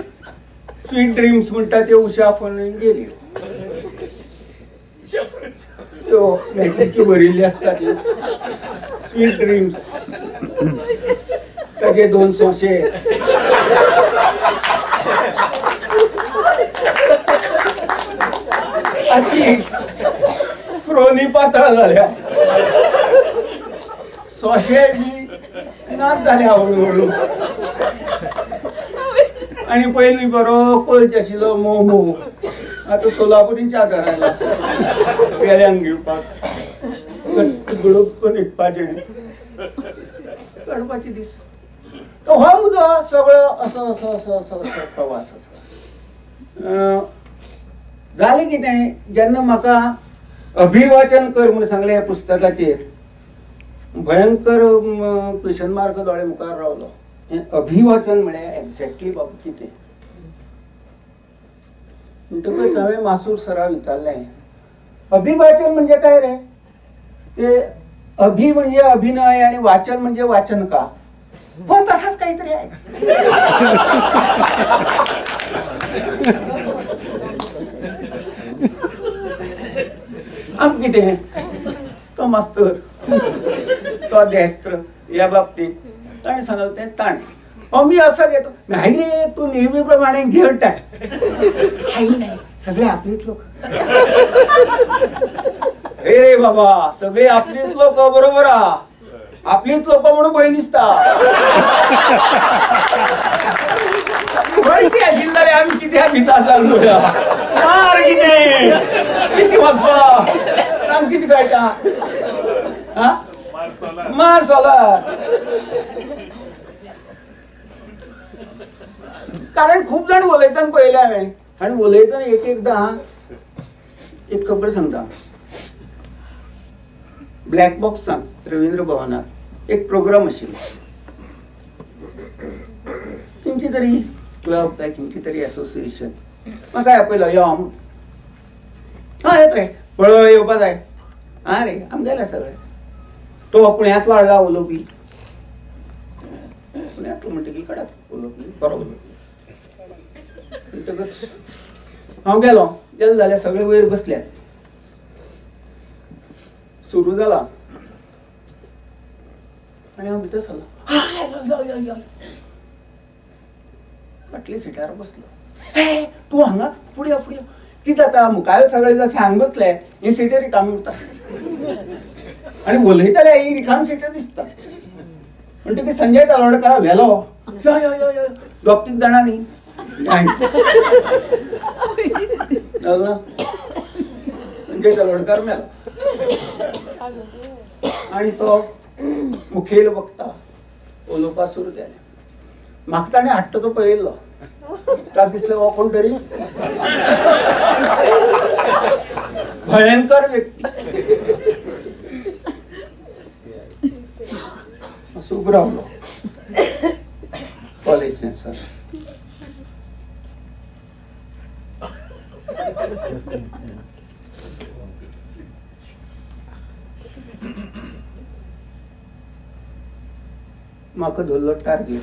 स्वीट ड्रीम्स म्हणटा त्यो उशा फोडून गेल्यो त्यो मॅगीची भरिल्ली आसता त्यो स्वीट ड्रीम्स ताजे 2 सोंशे आनी फ्रोनी पातळ जाल्या सोंशे बी नाच जाल्या हळू आनी पयलीं बरो कोच आशिल्लो मोमो आतां सोलापुरीच्या आदारान वेल्यांक घेवपाक गडप न्हिदपाचें काडपाचे दीस तो हो म्हजो सगळो असो प्रवास आसा जालें कितें जेन्ना म्हाका अभिवाचन कर म्हूण सांगलें ह्या पुस्तकाचेर भयंकर क्वेश्चन मार्क दोळे मुखार रावलो अभिवाचन म्हळ्यार एक्झॅक्टली बाबा कितें म्हणटकच हांवें मासूर सराक विचारलें अभिवाचन म्हणजे काय रे ते अभि म्हणजे अभिनय आणि वाचन म्हणजे वाचन का हो तसंच काहीतरी आहे आम कितें तो मास्तर तो अध्यास्त्र या बाबतीत ताणें सांगलें तें ताणें मी असं घेतो नाही रे तू नेहमीप्रमाणे घेऊन टाक नाही सगळे आपलीच लोक हे रे बाबा सगळे आपलीच लोक बरोबर आपलीच लोक म्हणून भंय दिसता माहिती आशिल्ली जाल्यार आमी कित्याक भिता चालू मार कितें वाचपा सांग कितें कळटा मार सोलार कारण खूप जण उलयतना पळयले हांवें आनी उलयतना एकदां एक खबर सांगता ब्लॅक बॉक्सांत रवींद्र भवनात एक प्रोग्राम आशिल्लो खंयची तरी क्लब काय खंयची तरी एसोसिएशन म्हाका आपयलो यो हा येत रे पळय येवपा जाय हा रे आमगेले सगळे तो पुण्यांतलो हाडला उलोवपी पुण्यांतलो म्हणटकीर कडक उलोवपी बरो म्हणटकच हांव गेलो जाल्यार सगळे वयर बसल्यात सुरू जाला आनी हांव भितर सरलो फाटल्या सिटार बसलो तूं हांगा फुडें फुडें कितें जाता मुखार सगळे जशे हांगा बसले ही सिटी रिकामी उरता आनी उलयताले ही रिकामी सिटी दिसता म्हणटकीर संजय तलवडकरा व्हेलो यो यो यो यो दोग तीग जाणांनी संजय तलवडकर मेलो आणि तो मुखेल वक्ता उलोवपा सुरू केलें म्हाका ताणें हाडटा तो पळयल्लो ताका दिसलें हो कोण तरी भयंकर व्यक्ती असो उबो रावलो कॉलेज सर म्हाका धरलो टार्गेट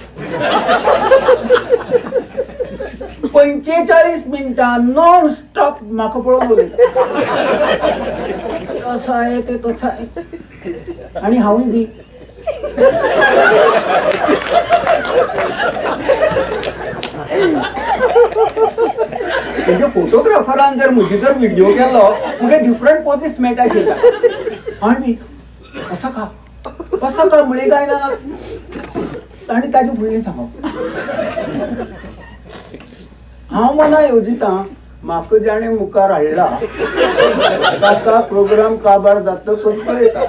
45 मिनिटां नॉन स्टॉप म्हाका पळोवन उलयता असो आहे ते तसो आहे आनी हांवूय बी म्हणजे फोटोग्राफरान जर म्हजी जर व्हिडिओ केलो म्हाका डिफरंट पोजीस मेळटा आशिल्ल्या हांवें बी असो का म्हळें काय ना ताणें ताजे फुडलें सांगप हांव मना येवजिता म्हाका जाणें मुखार हाडला ताका प्रोग्राम काबार जातकच पळयता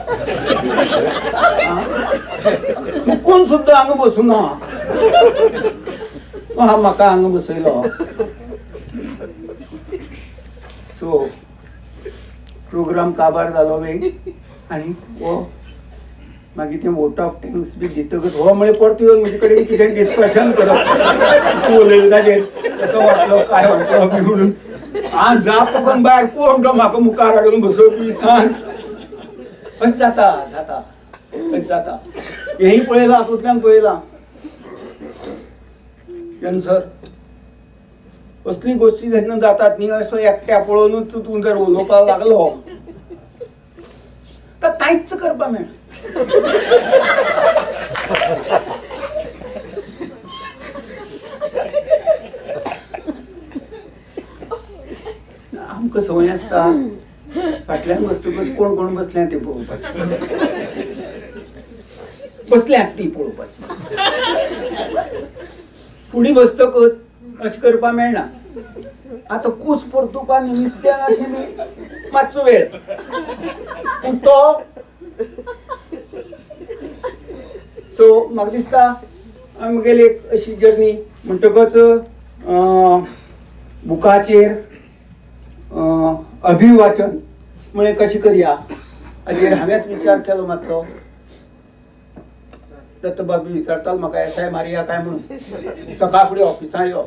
चुकून सुद्दां हांगा बसूना हा म्हाका हांगा बसयलो सो प्रोग्राम काबार जालो वेळ आनी हो मागीर ते वोट ऑफ थँक्स बी दितकच हो म्हळें परत येवन म्हजे कडेन कितें डिस्कशन करप उलयलें ताजेर कसो वाटलो काय वाटलो बी म्हणून आज जा पळोवन भायर कोण तो म्हाका मुखार हाडून बसोवपी सांग अशें जाता जाता अशें जाता हेंय पळयलां हातूंतल्यान पळयलां सर असली गोश्टी जेन्ना जातात न्ही असो एकट्या पळोवनूच तूं जर उलोवपाक लागलो तर कांयच करपाक मेळना आमकां संवय आसता फाटल्यान बसतकच कोण कोण बसल्या ते पळोवपाचें बसल्यात ती पळोवपाची फुडें बसतकच अशें करपाक मेळना आतां कूस परतुपा निमित्यान अशें बी मातसो वेळ पूण तो सो म्हाका दिसता आमगेली एक अशी जर्नी म्हणटकच बुकाचेर अभिवाचन म्हळ्यार कशें करया हाजेर हांवेंच विचार केलो मातसो दत्तबाबी विचारताल म्हाका SI मारिया काय म्हणून सकाळ फुडें ऑफिसां यो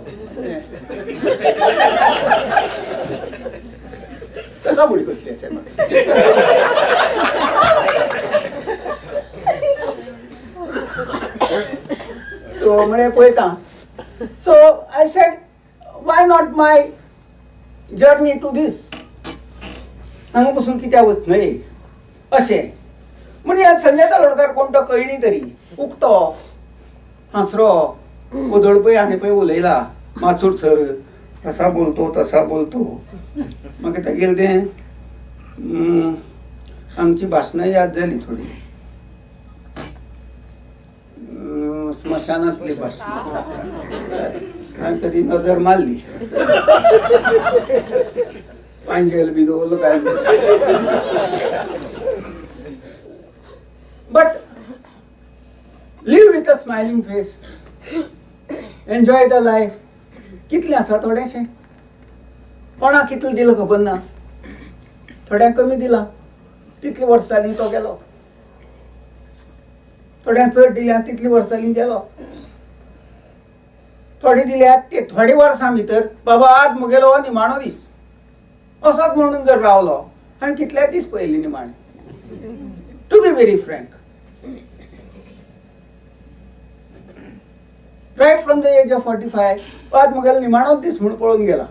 सकाळ फुडें कसली SI सो म्हळें पळयता so I said why not my journey to दीस हांगा बसून कित्याक वचनय अशें म्हणजे आज संजय तालोडकार कोण तो कळ्ळी तरी उगतो हांसरो उधळपय हांणी पळय उलयला माचूर सर तसा बोलतो तसा बोलतो म्हाका तेगेलें तें आमची भाशणां याद जाली थोडी स्मशानातली भाशणां हांवें तरी नजर मारली पांजेल बी दवरलो काय but live with a smiling face enjoy the life कितलें आसा थोडेशें कोणाक कितलें दिलं खबर ना थोड्यांक कमी दिला तितली वर्सांनी तो गेलो थोड्यांक चड दिल्या तितली वर्सांनी गेलो थोडी दिल्यात ते थोडी वर्सां भितर बाबा आज मुगेलो निमाणो दीस असोच म्हणून जर रावलो हांवें कितलेच दीस पळयली निमाणे to be very frank right from the age of 45 आज मुगेलो निमाणोच दीस म्हणून पळोवन गेला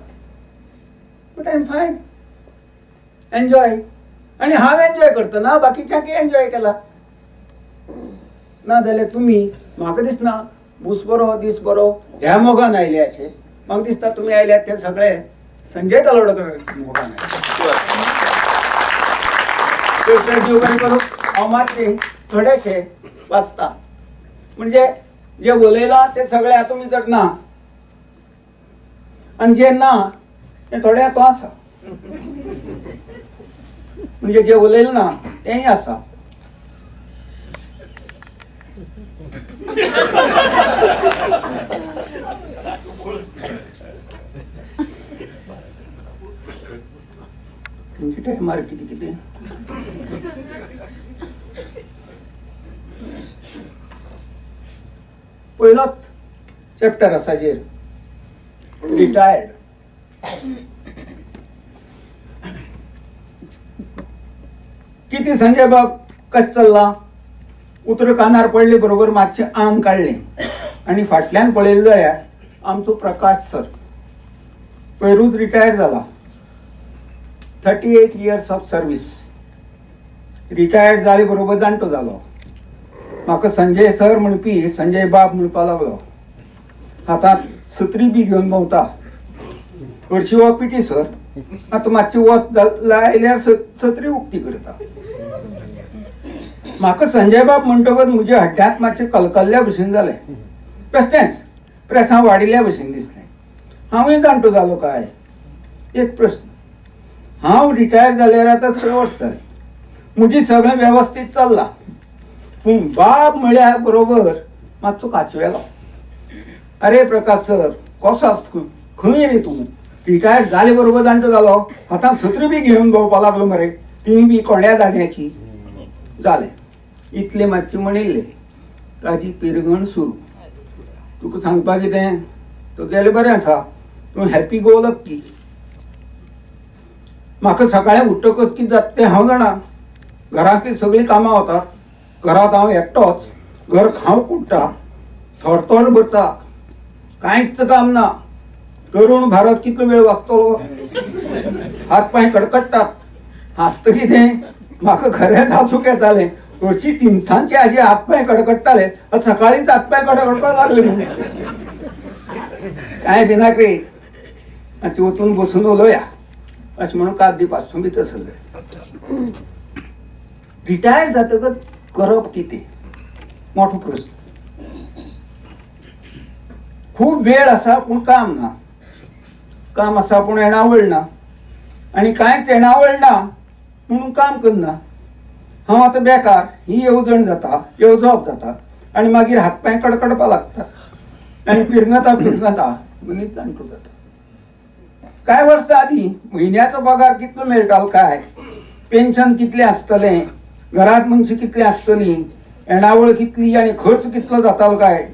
but I am fine enjoy आनी हांव एन्जॉय करतना बाकीच्यांक एन्जॉय केला ना जाल्यार तुमी म्हाका दिसना बूस बरो दीस बरो ह्या मोगान आयले अशें म्हाका दिसता तुमी आयल्यात ते सगळे संजय तालोडकर मोगान आयले करूं हांव मातशें थोडेशें वाचता म्हणजे जे उलयलां ते सगळे हातूंत भितर ना आनी जे ना ते थोडे हातूंत आसा म्हणजे जे उलयलें ना तेंय आसा तुमची टायमार कितें कितें पयलोच चॅप्टर आसा जेर रिटायर्ड किती संजय बाब कशें चल्ला उतर कानार पडले बरोबर मातशें आंग काडलें आनी फाटल्यान पळयलें जाल्यार आमचो प्रकाश सर पयरूच रिटायर जाला 38 years ऑफ सर्वीस रिटायर्ड जाले बरोबर जाणटो जालो म्हाका संजय सर म्हणपी संजय बाब म्हणपा लागलो हातांत सत्री बी घेवन भोंवता हरशीं हो पिटी सर आतां मातशी वत लायल्यार सत्री उक्ती करता म्हाका संजय बाब म्हणटकच म्हज्या हड्ड्यांत मातशें कलकल्ल्या भशेन जालें बेश्टेंच प्रेसां वाडिल्ल्या भशेन दिसलें हांवूय जाणटो जालो काय एक प्रश्न हांव रिटायर जाल्यार आतां 6 वर्स जालीं म्हजी सगळें वेवस्थीत चल्लां पूण बाब म्हळ्या बरोबर मातसो काचवेलो अरे प्रकाश सर कसो आसता खंय रे तूं रिटायर जाले बरोबर जाणटो जालो हातांत सत्री बी घेवन भोंवपा लागलो मरे ती बी कोड्या दाड्याची जालें इतलें मातशें म्हणिल्लें ताजी पिरगण सुरू तुका सांगपा कितें तुगेलें बरें आसा तूं हॅपी गो लक्की म्हाका सकाळीं उठ्ठकच कितें जाता तें हांव जाणा घरांतली सगळीं कामां वतात घरांत हांव एकटोच घर खावंक कुडटा थोडथोड भरता कांयच काम ना तरूण भारत कितलो वेळ वाचतलो हात पांय कडकडटात हांसता कितें म्हाका खरेंच हांसूंक येतालें हरशीं तिनसांचे हाजे हात पांय कडकडटाले सकाळींच हात पांय कडकडपाक लागले म्हणून कांय भिनाक रे मातशें वचून बसून उलोवया अशें म्हणून कात दिवपाचो भितर सरले रिटायर जातकच करप कितें मोठो प्रश्न खूब वेळ आसा पूण काम ना काम आसा पूण येणावळ ना आनी कांयच येणावळ ना म्हणून काम करना हांव आतां बेकार ही येवजण जाता येवजप जाता आनी मागीर हातपांय कडकडपा लागता आनी पिरगता मनीस जाणटो जाता कांय वर्सां आदीं म्हयन्याचो पगार कितलो मेळटालो काय पेन्शन कितलें आसतलें घरांत मनशां कितलीं आसतलीं येणावळ कितली आणि खर्च कितलो जातालो काय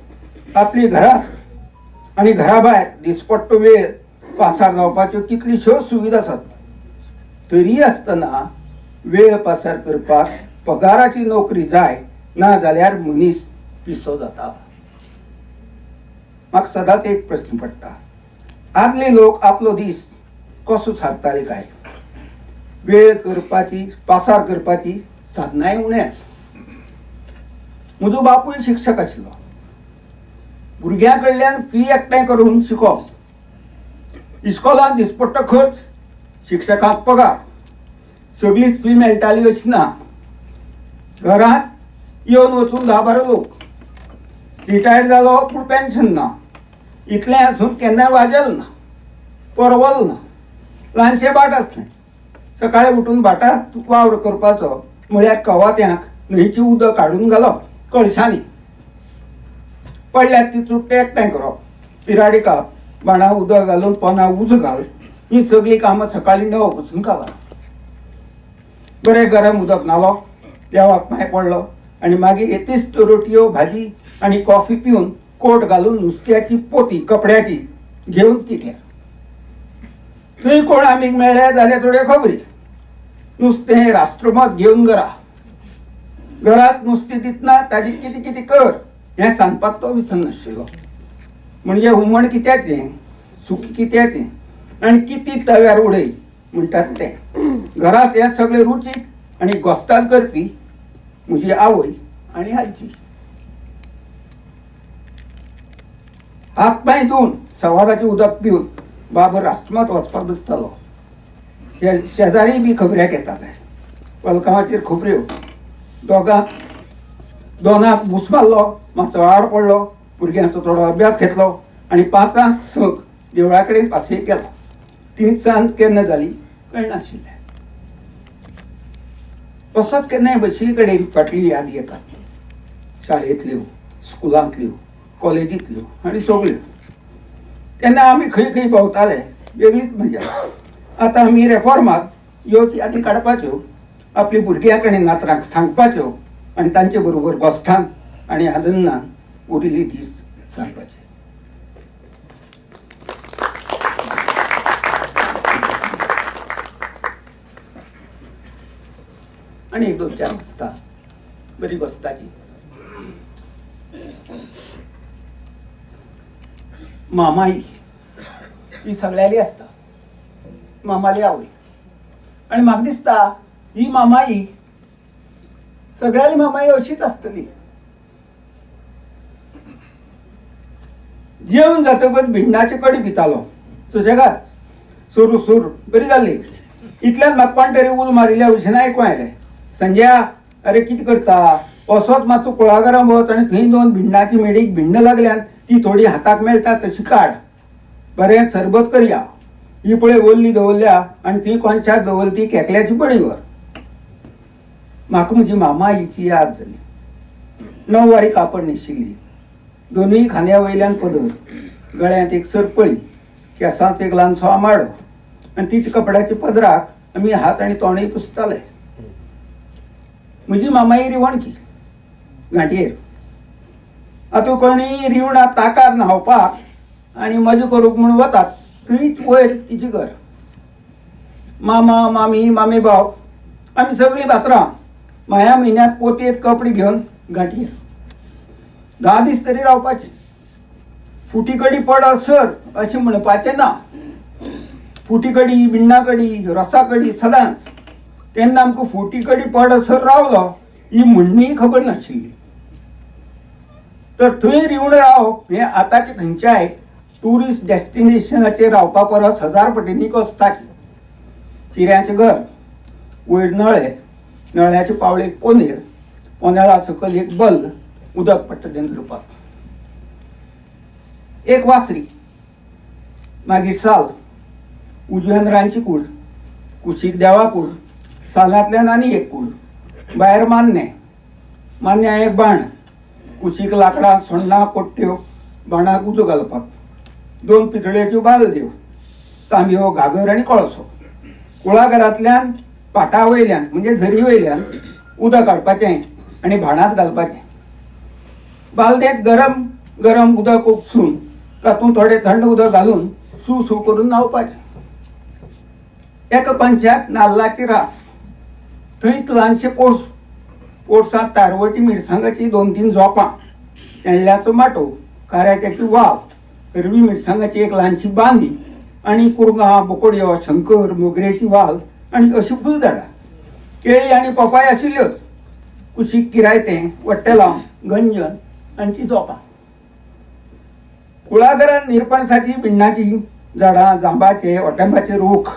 आपली घरात आणि घराभायर दिसपट्टो वेळ पासार जावपाच्यो कितल्योश्योच सुविधा आसात. तरी आसतना वेळ पासार करपाक पगाराची नोकरी जाय ना जाल्यार मनीस पिसो जाता. म्हाका सदांच एक प्रश्न पडटा, आदले लोक आपलो दीस कसो सारताले काय? वेळ करपाची पासार करपाची साधनाय उणेच. म्हजो बापूय शिक्षक आशिल्लो. भुरग्यां कडल्यान फी एकठांय करून शिकोवप, इस्कॉलान दिसपट्टो खर्च, शिक्षकांक पगार, सगळीच फी मेळटाली अशी ना. घरांत येवन वचून 10-12 लोक. रिटायर्ड जालो पूण पेन्शन ना. इतलें आसून केन्नाय वाजेल ना, परवल ना. ल्हानशें बाट आसलें. सकाळीं उठून भाटांत वावर करपाचो म्हळ्यार कवात्यांक न्हंयचें उदक काडून घालप कळशांनी. पडल्यार ती चुट्टे एकठांय करप, पिराडी काप, बाणा उदक घालून पोंदां उज घाल, ही सगळीं कामां सकाळीं 9 पसून काबार. बरें गरम उदक घालप, देवाक पांय पडलो आनी मागीर येतीच रोटयो भाजी आनी कॉफी पिवन कोट घालून नुस्त्याची पोती कपड्याची घेवन तिट्यार. थंय कोण आमीक मेळ्ळे जाल्यार थोड्यो खबरी. नुस्तें राष्ट्रमत घेवन घरांत नुस्तें दितना ताजी कितें कितें कर हें सांगपाक तो विसरनाशिल्लो. म्हणजे हुमण कित्याचें, सुकी कित्याचें आनी कितें तव्यार उडय म्हणटात तें. घरांत हें सगळें रुचीक आनी घोस्तान करपी म्हजी आवय आनी आजी. हात पांय धुवन सवाराचें उदक पिवन बाब राष्ट्रमत वचपाक बसतालो. शेजारी बी खबऱ्याक येताले. पलकांचेर खबऱ्यो. दोनाक भूस मारलो, मातसो आड पडलो, भुरग्यांचो थोडो अभ्यास घेतलो आनी 5 संक देवळा कडेन पासयेक गेलो. 3 सांज केन्ना जाली कळनाशिल्लें. तसोच केन्नाय बशी कडेन फाटली याद येता. शाळेंतल्यो, स्कुलांतल्यो, कॉलेजींतल्यो आनी सगळ्यो. तेन्ना आमी खंय खंय भोंवताले, वेगळीच मजा. आतां आमी रेफॉर्माक ह्योच यादी काडपाच्यो, आपली भुरग्यां आनी नातरांक सांगपाच्यो आनी तांचे बरोबर बसथान आनी आनंदान उरिल्ले दीस सांगपाचे. आनी 1-2-4 बसता बरी बसताची. मामाई ही सगळ्याली आसता. मामाली आवय. आनी म्हाका दिसता ही मामाई सगळ्याली मामाई अशीच आसतली. जेवण जातकच भिंडाची कडी पितालो सुशेगाद. सूर बरी जाल्ली. इतल्यान म्हाका कोण तरी उल मारिल्ल्या भशेन आयकूं आयलें. संजया, अरे कितें करता? असोच मातसो कुळागरां वच आनी थंय 2 भिंडाची मेडीक भिंड लागल्यान ती थोडी हाताक मेळटा तशी काड. बरें सरबत करया. ही पळय वल्ली दवरल्या आनी ती कोणशाक दवरली केकल्याची बडी व्हर. म्हाका म्हजी मामा आईची याद जाली. 9वारी कापड न्हेशिल्ली. दोनूय खांद्या वयल्यान पदर, गळ्यांत एक सरपळी, केंसांत एक ल्हानसो आमाडो आनी तीच कपड्याच्या पदराक आमी हात आनी तोंडय पुसताले. म्हजी मामाई रिवणची घांटयेर. आतां कोणी रिवणा ताकार न्हांवपाक आनी मजा करूंक म्हूण वतात थंयच वयर तिचें घर. मामा मामी मामी भाव आमी सगळीं बातरां माया म्हयन्यांत पोतयेंत कपडे घेवन घांटयेर. 10 दीस तरी रावपाचें. फुटी कडी पड सर अशें म्हणपाचें ना. फुटी कडी, भिंडा कडी, रसा कडी सदांच. तेन्ना आमकां फुटी कडी पड सर रावलो ही म्हणणी खबर नाशिल्ली. तर थंय रिवण रावप हें आतांच्या खंयच्याय टुरिस्ट डेस्टिनेशनाचेर रावपा परस 1000 पटींनी कोस्ताची. चिऱ्यांचें घर, वयर नळे, नळ्याचे पावळेक पोनेळ, पोनेळा सकयल एक बल्ल, उदक पडटा तें धरपाक. एक वासरी, मागीर साल, उजव्यान रांदची कूड, कुशीक देवा कूड, सालांतल्यान आनी एक कूड, भायर मान्न्या एक बाण, कुशीक लांकडां, सोण्णां, पट्ट्यो, बाणाक उजो घालपाक, 2 पितळेच्यो बालद्यो, तांबयो, घागर आनी कळसो. कुळागरांतल्यान पाटा वयल्यान म्हणजे झरी वयल्यान उदक काडपाचें आनी भाणांत घालपाचें. बालदेत गरम गरम उदक उपसून तातूंत थोडे थंड उदक घालून सू सू करून न्हावपाचें. एका पंचाक नाल्लाची रास, थंय ल्हानशें पोर्स, पोर्सांत तारवटी मिरसांगाची 2-3 झोपां, शेणल्याचो माटो, काऱ्याची वाल, हरवी मिरसांगाची एक ल्हानशी बांदी आनी कुरगां, बोकोड्यो, शंकर, मोगरेची वाल आनी अशीं फुलझाडां. केळी आनी पपाय आशिल्ल्योच. कुशीक किरायतें, वट्टेलांव, गंजन हांची झोपां. कुळागरांत निरपणसाची, भिण्णाची झाडां, जांबाचे, ओटेंबाचे रूख,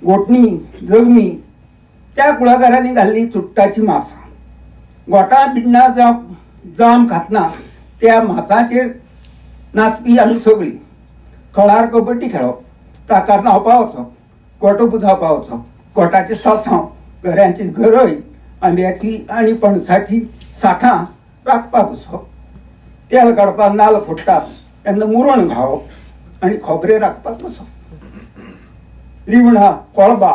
गोटणी, जगमी, त्या कुळागरांनी घाल्ली चुट्टाची मांसां. गोठां भिण्णां जाम खातना त्या मांसाचेर नाचपी आमी सगळीं. खळार कबड्डी खेळप, ताकार न्हावपा वचप, गोठो पुंजावपा वचप, गोठाचें सासांव, घऱ्यांची घरय, आंब्याची आनी पणसाची साठां राखपा बसप, तेल काडपाक नाल्ल फोडटात तेन्ना मुरण घावप आनी खोबरें राखपाक बसप. रिवणां, कोळबा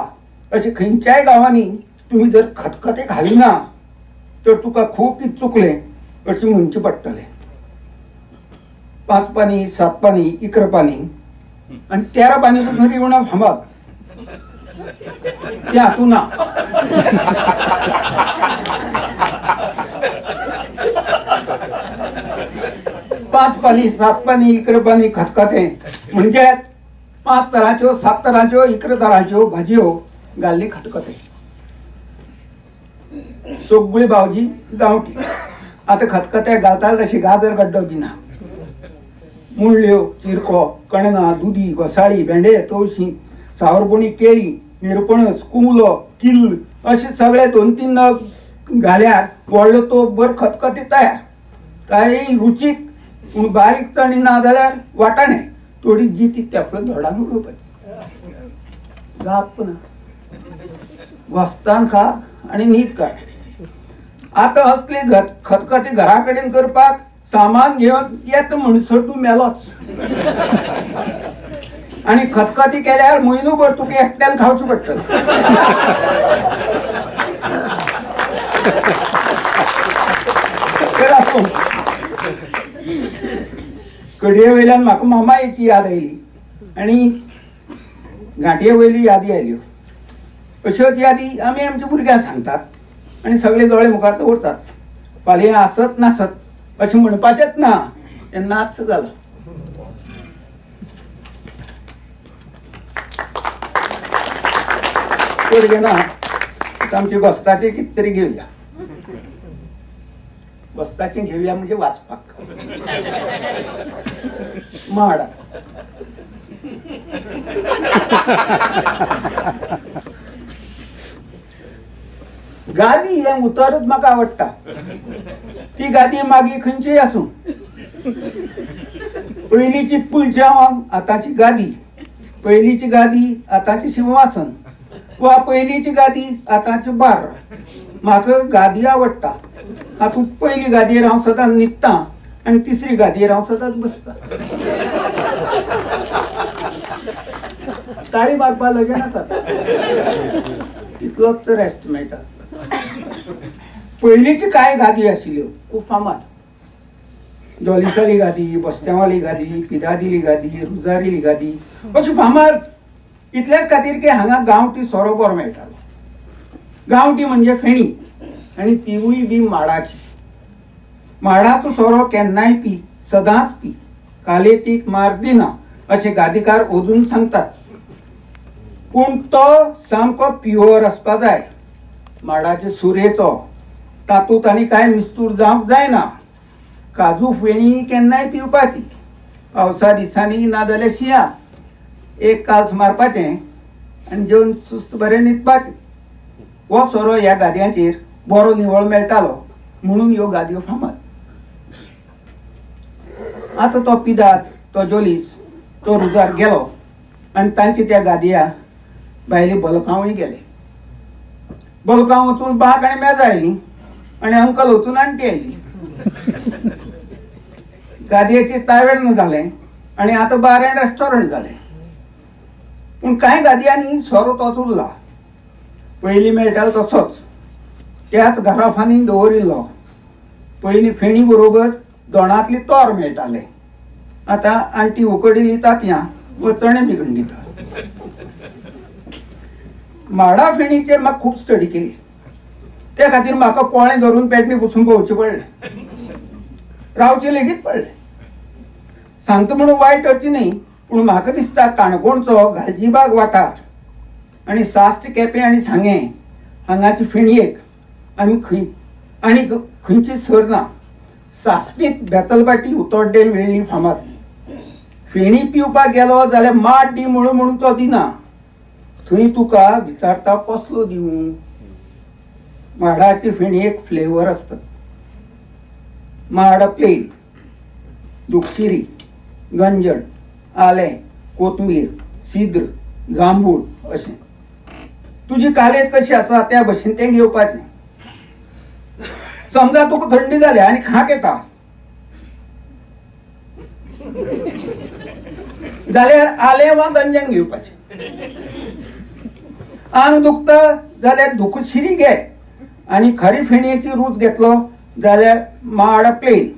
अशें खंयच्याय गांवांनी तुमी जर खतखतें घालिना तर तुका खूब कितें चुकलें अशें म्हणचें पडटलें. 5 पानी, 7 पानी, 11 पानी आनी 13 पानी पसून रिवणां फामाद. तें हातूं ना. पांच पानी, 7 पानी, 11 पानी खतखतें म्हणजे 5 तरांच्यो, 7 तरांच्यो, 11 तरांच्यो भाजयो घाल्ली खतखतें. सगळी भावजी गांवठी. आतां खतखतें घालता तशी गाजर गड्डो दिना. मुळ्यो, चिरको, कणगां, दुदी, घोसाळी, भेंडे, तवशीं, सावरपुणी, केळी, निरपणस, कुंबलो, किल्ल अशें सगळे 2-3 नग घाल्यार व्हडलो तो बरो खतखतें तयार. कांय रुचीक पूण बारीक चणी ना जाल्यार वाटाणे थोडी जी ती तेफळून झाडान उडोवपाची. जाप ना. घोस्तान खा आनी न्हीद काड. आतां असली खतखतें घरा कडेन करपाक सामान घेवन येता म्हणसर तूं मेलोच. आनी खतखतें केल्यार म्हयनोभर तुका एकट्यान खावचें पडटलें. कडये वयल्यान म्हाका मामायेची याद आयली आनी घांटये वयली यादी आयल्यो. अश्योच यादी आमी आमच्या भुरग्यांक सांगतात आनी सगळे दोळे मुखार दवरतात. फाल्यां आसत नासत अशें म्हणपाचेंच ना, तें नाच जालां. चड घेना, आमचे घोस्ताचें कितें तरी घेवया. घोस्ताचें घेवया म्हणजे वाचपाक. माड गादी हें उतरच म्हाका आवडटा. ती गादी मागीर खंयचीय आसूं. पयलींची पुलचांव आतांची गादी, पयलींची गादी आतांची सिंहासन वा पयलींची गादी आतांची बार. म्हाका गादी आवडटा. हातूंत पयली गादयेर हांव सदांच न्हिदतां आनी तिसरी गादयेर हांव सदांच बसतां. ताळी मारपा लगे नाका, तितलोच रेस्ट मेळटा. पयलींची कांय गादी आशिल्ल्यो खूब फामाद. जॉलिसाली गादी, बस्त्यांवाली गादी, पिदादिली गादी, रुजारिली गादी अश्यो फामाद. इतलेच खातीर की हांगा गांवठी सोरो बरो मेळटालो. गांवठी म्हणजे फेणी आनी तिवूय बी माडाची. माडाचो सोरो केन्नाय पी, सदांच पी, कालेतीक मार दिना अशें गादीकार अजून सांगतात. पूण तो सामको प्युअर आसपा जाय. माडाचे सुरेचो, तातूंत आनी कांय मिस्तूर जावंक जायना. काजू फेणी केन्नाय पिवपाची. पावसा दिसांनी नाजाल्यार शिंयात एक काल्स मारपाचें आनी जेवन सुस्त बरें न्हिदपाचें. हो सोरो ह्या गादयांचेर बरो निवळ मेळटालो म्हणून ह्यो गादयो फामाद. आतां तो पिदाद, तो जोलीस, तो रुजार गेलो आनी तांचे त्या गादया भायले बलकांवय गेले. बलकांव वचून बाक आनी मेजां आयलीं आनी अंकल वचून आंटी आयली. गादयेचें तावेर्ण जालें आनी आतां बार एंड रेस्टॉरंट जालें. पूण कांय गादयांनी सोरो तोच उरला. पयलीं मेळटालो तसोच त्याच घराफांनी दवरिल्लो. पयलीं फेणी बरोबर दोणातली तोर मेळटाले. आता आंटी उकडीली तांतयां व चणे बिगण दिता. माडा फेणीचेर म्हाका खूब स्टडी केली. त्या खातीर म्हाका पोळे धरून पेटणी पुसून पळोवचें पडलें. रावचें लेगीत पडलें. सांगता म्हणून वायट हरची न्ही, पूण म्हाका दिसता काणकोणचो गालजीबाग वाठार आनी साश्ट केपें आनी सांगे हांगाची फेणयेक आमी खंयची सर ना. साश्टींत बेतलबाटी उतोड्डे मेळ्ळी फामाद. फेणी पिवपाक गेलो जाल्यार माड दी म्हणून तो दिना. थंय तुका विचारता कसलो दिवं. माडाची फेणयेक फ्लेवर आसता. माड प्लेन, दुक्षिरी, गंजण, आलें, कोथमीर, सिद्र, जांबूळ अशें. तुजी कालेत कशी आसा त्या भशेन तें घेवपाचें. समजा तुका थंडी जाली आनी खांक येता जाल्यार आलें वा गंजण घेवपाचें. आंग दुखता जाल्यार दुखशिरी घे आनी खरी फेणयेची रूच घेतलो जाल्यार माड प्लेन.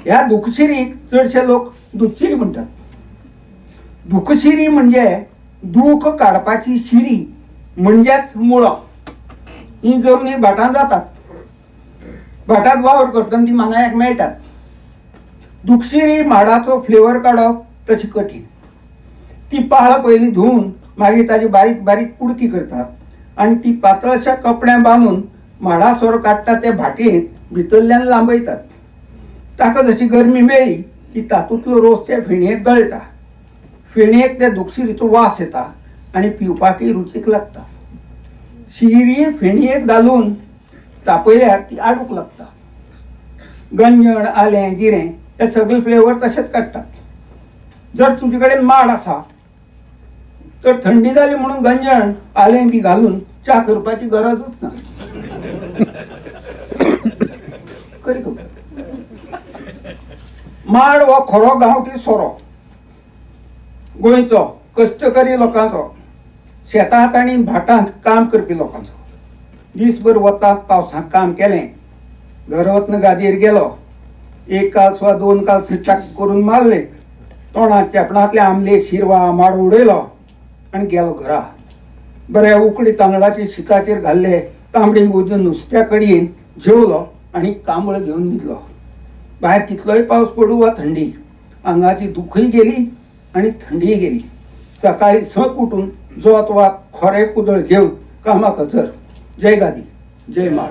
ह्या दुखशिरीक चडशे लोक दुधशिरी म्हणटात. दुखशिरी म्हणजे दूख काडपाची शिरी म्हणजेच मुळो. ही जमनी भाटांत जातात. भाटांत वावर करतना ती मानायक मेळटात. दुखशिरी माडाचो फ्लेवर काडप तशी कठीण. ती पाळ पयलीं धुवन मागीर ताजी बारीक बारीक कुडकी करतात आनी ती पातळशा कपड्यां बांदून माडा सोरो काडटा ते भाटयेंत भितरल्यान लांबयतात. ताका जशी गरमी मेळ्ळी की तातूंतलो रोस त्या फेणयेक गळटा. फेणयेक त्या दुखशिरीचो वास येता आनी पिवपाकय रुचीक लागता. शिरी फेणयेक घालून तापयल्यार ती आडूक लागता. गंजण, आलें, जिरें हे सगळे फ्लेवर तशेंच काडटात. जर तुजे कडेन माड आसा तर थंडी जाली म्हणून गंजण, आलें बी घालून च्या करपाची गरजूच ना. माड हो खरो गांवठी सोरो गोंयचो कश्टकरी लोकांचो, शेतांत आनी भाटांत काम करपी लोकांचो. दिसभर वतात पावसांत काम केलें, घर वतना गादयेर गेलो, एक काल्स वा दोन काल्स चिट्टाक करून मारले, तोंडात चेपणांतले आमले शिरवा माड उडयलो आनी गेलो घरा. बऱ्या उकडी तांदळाचे शिताचेर घाल्ले तांबडी उजून नुस्त्या कडयेन जेवलो आनी कांबळ घेवन न्हिदलो. भायर कितलोय पावस पडूं वा थंडी, आंगाची दुखय गेली आनी थंडीय गेली. सकाळी संक उठून जोत वा खोरे कुदळ घेवन कामाक हजर. जय गादी, जय माड.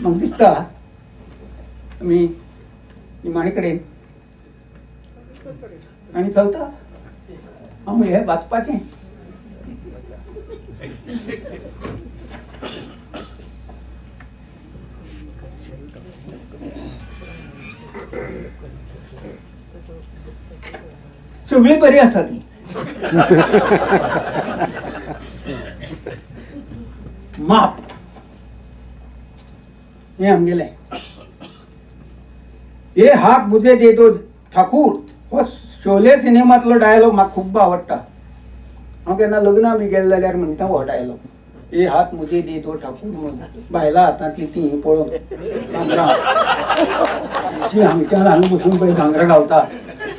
मग दिसता आमी निमाणे कडेन आनी चलता हांव हें वाचपाचें. सगळी बरी आसा ती. माप हे आमगेलें. हे हात मुझे दे दो ठाकूर हो शोले सिनेमांतलो डायलॉग म्हाका खूब आवडटा. हांव केन्ना लग्ना बी गेले जाल्यार म्हणटा हो डायलॉग. हे हात मुझे दे दो ठाकूर म्हणून बायलां हातांतली ती पळोवन भांगरां हांगच्यान हांगा बसून पळय भांगरां घालता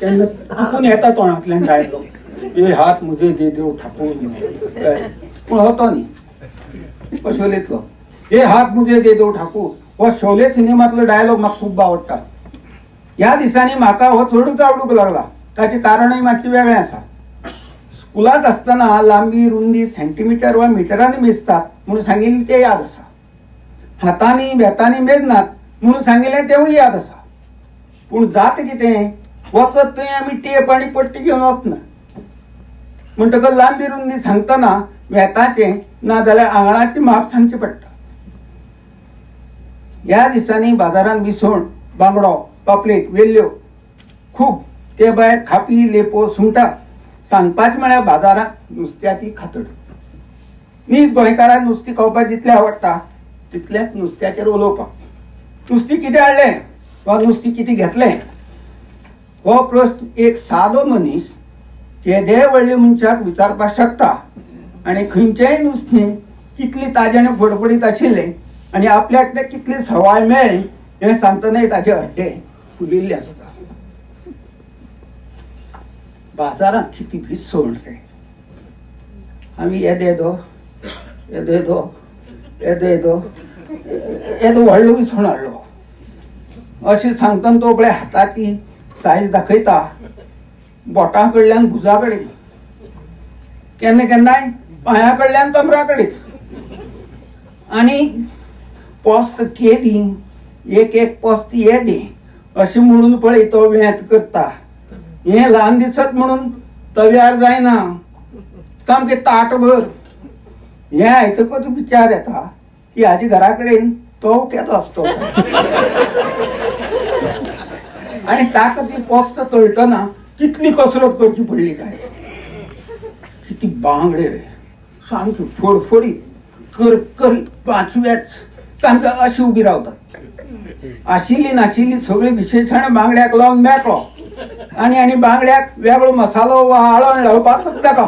तेन्ना चुकून येता तोंडांतल्यान डायलॉग. हे हात मुझे दे दो ठाकूर म्हणून. पूण हो तो न्ही, हो शोलेंतलो. हे हात मुझे दे दो ठाकूर हो शोले सिनेमांतलो डायलॉग म्हाका खूब आवडटा. ह्या दिसांनी म्हाका हो चडूच आवडूंक लागला. ताचें कारणय मातशें वेगळें आसा. स्कुलांत आसतना लांबी रुंदी सेंटीमीटर वा मिटरांनी मेजतात म्हणून सांगिल्लें तें याद आसा. हातांनी बेतांनी मेजनात म्हणून सांगिल्लें तेंवूय याद आसा. पूण जाता कितें, वचत थंय आमी टेप आनी पट्टी घेवन वचना. म्हणटकच लांबी रुंदी सांगतना वेताचें ना जाल्यार आंगळाचें माप सांगचें पडटा. ह्या दिसांनी बाजारांत विसवण, बांगडो, पापलेट, वेल्ल्यो खूब. ते भायर खापी, लेपो, सुंगटां. सांगपाचें म्हळ्यार बाजारांत नुस्त्याची खातड. न्हीद गोंयकारांक नुस्तें खावपाक जितलें आवडटा तितलेंच नुस्त्याचेर उलोवपाक. नुस्तें कितें हाडलें वा नुस्तें कितें घेतलें हो प्रश्न एक सादो मनीस केदे व्हडले मनशाक विचारपाक शकता आणि खंयचेय नुस्तें कितली ताजें फडफडीत आशिल्लें आणि आपल्याक ते कितली सवाय मेळ्ळी हें सांगतना ताचे हड्डे फुलिल्ले आसता. बाजारांत किती भिसवण रे. आमी येदो व्हडलो विसवण हाडलो अशें सांगतना तो पळय हाताची सायज दाखयता बोटां कडल्यान भुजा कडेन, केन्ना केन्नाय पांया कडल्यान कमरा कडेन, आनी पोस्त केदी एक पोस्त येदी अशें म्हणून पळय तो वेत करता. हें ल्हान दिसत म्हणून तव्यार जायना, सामकें ताटभर. हें आयकतच विचार येता की हाजे घरा कडेन तो केदो आसतो आणि ताका ती पोस्त तळटना कितली कसरत करची पडली काय. किती बांगडे रे, सामकी फडफडीत करकरीत पांचव्याच तांकां अशी उबी रावतात. आशिल्ली नाशिल्ली सगळी विशेशण बांगड्याक लावन मेळटलो आणि बांगड्याक वेगळो मसालो वा आळण लावपाकूच नाका,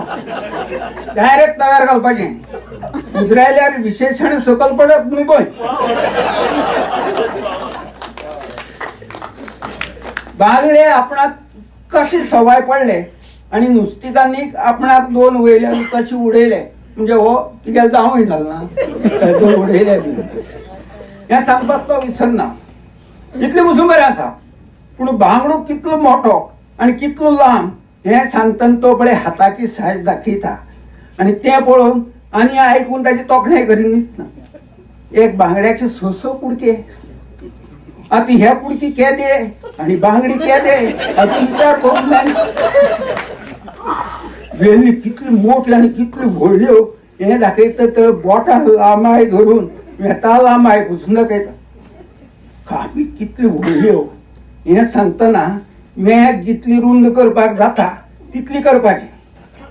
डायरेक्ट तव्यार घालपाचें. उजरायल्यार विशेशण सकल पडत न्हू पळय. बांगडे आपणाक कशी सवाय पडले आणि नुस्तिकांनी आपणाक दोन वयल्यान कशी उडयले म्हणजे हो तिगेले जावंय जालना दोन उडयले बी हें सांगपाक तो विसरना. इतलें पसून बरें आसा, पूण बांगडो कितलो मोठो आनी कितलो लांब हें सांगतना तो पळय हाताची सायज दाखयता आनी तें पळोवन आनी आयकून ताची तोखणाय करीन दिसना. एक बांगड्याचे स कुडके, आतां हे कुडकी केदे आनी बांगडी केदे हाचो विचार करूंक जायना. वेली कितली मोठी आनी कितली व्हडल्यो हें दाखयता तर बोटां लांबाय धरून वेता लांबाय पुसून दाखयता. खापी कितली व्हडल्यो हें सांगतना वेत जितली रुंद करपाक जाता तितली करपाची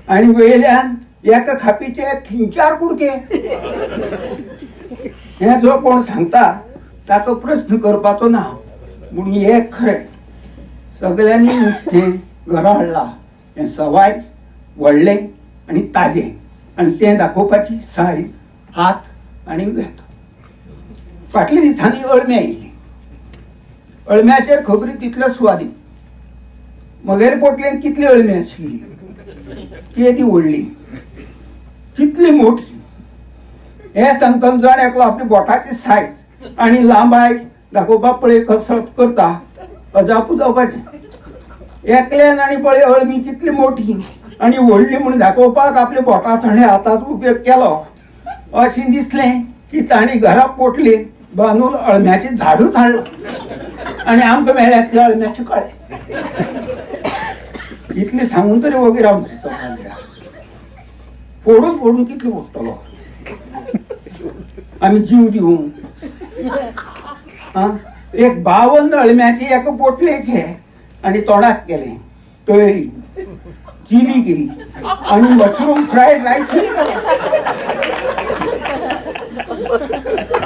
आनी वयल्यान एका खापीचे 3-4 कुडके. हें जो कोण सांगता ताचो प्रश्न करपाचो ना, पूण हें खरें. सगळ्यांनी नुस्तें घरा हाडलां हें सवाय व्हडलें आनी ताजें आनी तें दाखोवपाची सायज हात आनी वेत. फाटल्या दिसांनी अळमी आयिल्ली. अळम्याचेर खबरी तितल्यो सुवादी. मगेर पोटलेन कितली अळमी आशिल्ली, केदी व्हडली, कितली मोठी. हें सांगतना जण एकलो आपली बोटाची सायज आनी लांबाय दाखोवपाक पळय कसरत करता अजापू जावपाचें. एकल्यान आनी पळय अळमी कितली मोठी आनी व्हडली म्हूण दाखोवपाक आपल्या बोटा ताणें हाताचो उपयोग केलो अशें दिसलें की ताणें घरा पोटली बांदून अळम्याचें झाडूच हाडलें आनी आमकां मेळ्ळ्यात ते अळम्याचे कळे. इतलें सांगून तरी वगैरे आमकां फोडून कितलो मोडटलो आमी जीव दिवूं. एक 52 अळम्याचे एका पोटलेचे आनी तोंडाक केले, तळ्ळी, चिली केली आनी मशरूम फ्रायड रायस केलो.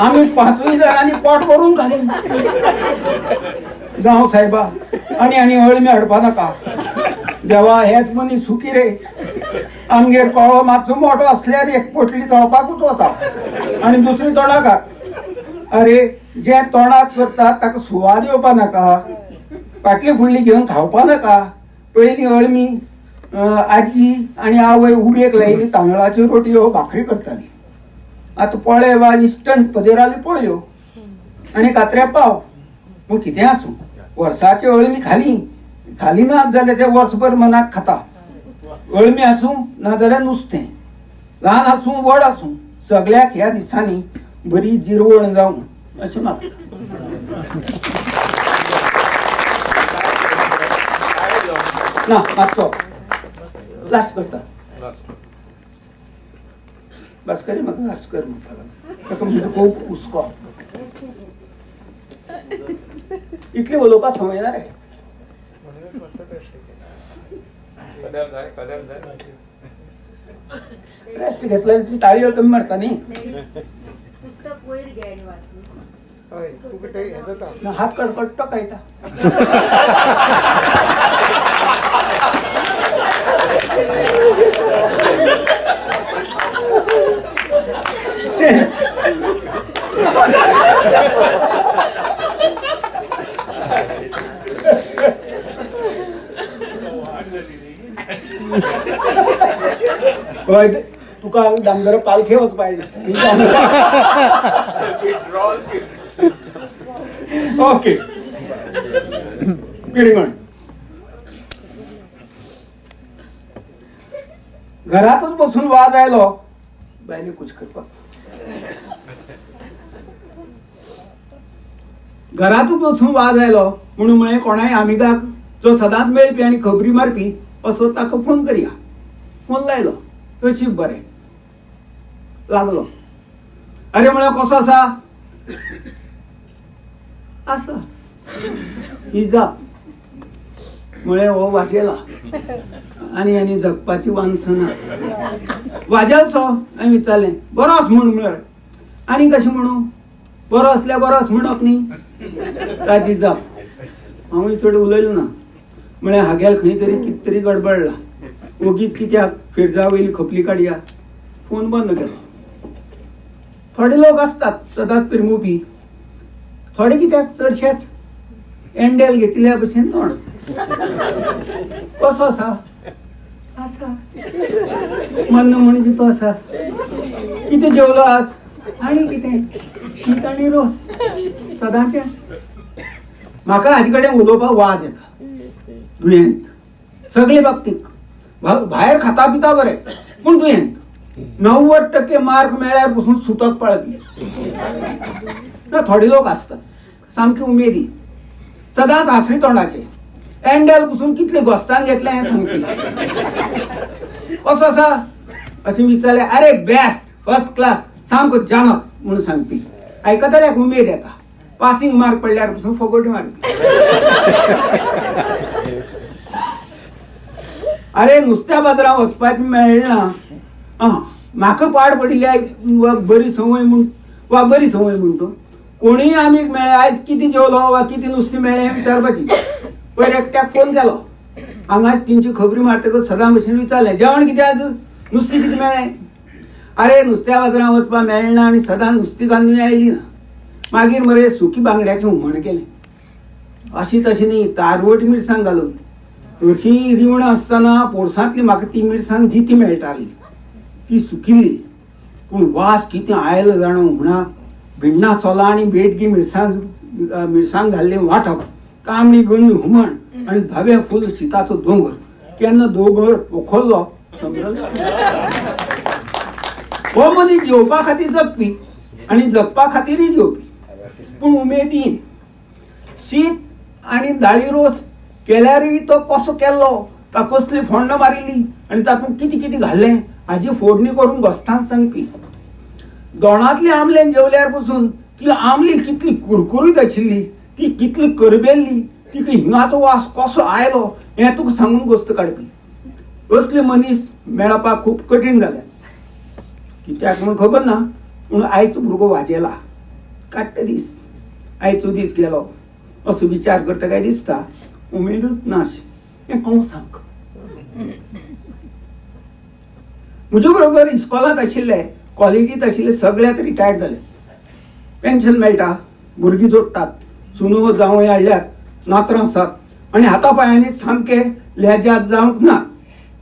आमी 5 जाणांनी पोट भरून खाली. जावं सायबा आनी अळमी हाडपा नाका. देवा हेच मनीस सुखी रे. आमगेर कळो मातसो मोठो आसल्यार एक पोटली तळपाकूच वता आनी दुसरी तोंडाक. अरे जे तोंडाक करता ताका सुवाद येवपा नाका, फाटली फुडली घेवन खावपा नाका. पयलीं अळमी आजी आनी आवय उबेक लायिल्ली तांदळाच्यो रोटयो भाकरी करताली. आतां पोळे वा इन्स्टंट पदेराल्यो पोळयो आनी कात्र्या पाव. पूण कितें आसूं, वर्साची अळमी खाली नात जाल्यार ते वर्सभर मनाक खाता. अळमी आसूं नाजाल्यार नुस्तें, ल्हान आसूं व्हड आसूं, सगळ्याक ह्या दिसांनी बरी जिरवण जावं अशें म्हाका. ना मातसो लास्ट करता. बस करी म्हाका लास्ट कर म्हणटा. ताका म्हणजे खूब हुस्को. इतली उलोवपाक संवय ना रे. रेस्ट घेतल्यार तुम्ही ताळयो कमी मारता न्ही. हात कडकडटा कायता. होय, तुका डांगर पालखे वचपाक ओके पिरंगण. घरातच बसून वाज आयलो बायने कुछ करपाक. घरातूच बसून वाज आयलो म्हणून म्हळें कोणाय आमिगाक जो सदांच मेळपी आनी खबरी मारपी असो ताका फोन करया. फोन लायलो. नशीब बरें लागलो. अरे म्हळें कसो आसा? आसा ही जाप. म्हळें हो वाजेला आनी जगपाची वांसना. वाजेलचो हांवें विचारलें. बरो आस म्हूण म्हळ्यार. आनी कशें म्हणू? बरो असल्यार बरो आस म्हणप न्ही. ताची जाप. हांवूय चड उलयलो ना. म्हळें हागेल खंय तरी कितें तरी गडबडला. ओगीच कित्याक फिरजा वयली खपली काडया. फोन बंद केलो. थोडे लोक असतात सदांच पिरमुपी. थोडे कित्याक चडशेच एंडेल घेतिल्ल्या भशेन तोंड. कसो आसा? आसा मन म्हणजे तो आसा. कितें जेवलो आज? आनी कितें? शीत आनी रोस सदांचे. म्हाका हाजे कडेन उलोवपाक वाज येता. दुयेंत सगळे बाबतींत. भायर खाता पिता बरें पूण दुयेंत. 90% मार्क मेळ्यार पसून सुतक पळपी. थोडे लोक असतात सामके उमेदी. सदांच हांसरी तोंडाचे. एंडेल पसून कितले घोस्तान घेतले हें सांगपी. कसो आसा अशें विचारलें. अरे बेस्ट फर्स्ट क्लास सामको जानत म्हणून सांगपी. आयकतल्याक उमेद येता. पासिंग मार्क पडल्यार पसून फगोटी मारपी. अरे नुस्त्या बाजारात वचपाचें मेळना. म्हाका पाड पडिल्ली बरी संवय म्हूण वा बरी संवय म्हणटो. कोणीय आमीक मेळ्ळे आयज कितें जेवलो वा कितें नुस्तें मेळ्ळें हें विचारपाची. पयर एकट्याक फोन केलो. हांगाच तेंची खबरी मारतकच सदां भशेन विचारलें जेवण कितें आज? नुस्तें कितें मेळ्ळें? अरे नुस्त्या बाजारात वचपाक मेळना आनी सदां नुस्तीं घालून आयली ना. मागीर मरे सुकी बांगड्याचें हुमण केलें. अशी तशी न्ही तारवट मिरसांग घालून. हरशीं रिवण आसतना पोरसांतली म्हाका ती मिरसांग जिती मेळटाली ती सुकिल्ली. पूण वास कितें आयलो जाणो हुमणा. भिण्णां सोलां आनी बेटगी मिरसांग घाल्लें वांटप. तांबडी गंज हुमण आनी धवें फूल शिताचो दोंगर. केन्ना दोंगर पोखरलो हो मनीस जेवपा खातीर जगपी आनी जगपा खातीरय जेवपी. पूण उमेदीन शीत आनी दाळी रोस केल्यारय तो कसो केल्लो ता कसली फोण्ण मारिल्ली आनी तातूंत कितें कितें घाल्लें हाजी फोडणी करून घोस्तान सांगपी. दोणांतली आमलेन जेवल्यार पसून ती आमली कितली कुरकुरीत आशिल्ली ती कितली करबेल्ली तिका हिंगाचो वास कसो आयलो हें तुका सांगून घोस्त काडपी. असले मनीस मेळपाक खूब कठीण जालें. कित्याक म्हूण खबर ना पूण आयचो भुरगो वाजेला. काडटे दीस आयचो दीस गेलो असो विचार करता काय दिसता उमेदूच नाश. हें कोण सांग. म्हजे बरोबर इस्कॉलांत आशिल्ले कॉलेजींत आशिल्ले सगळ्यात रिटायर्ड जाले. पेन्शन मेळटा. भुरगीं जोडटात. सुनो जावंय हाडल्यात. नात्रां आसात आनी हाता पांयांनी सामके लेज्यात जावंक ना.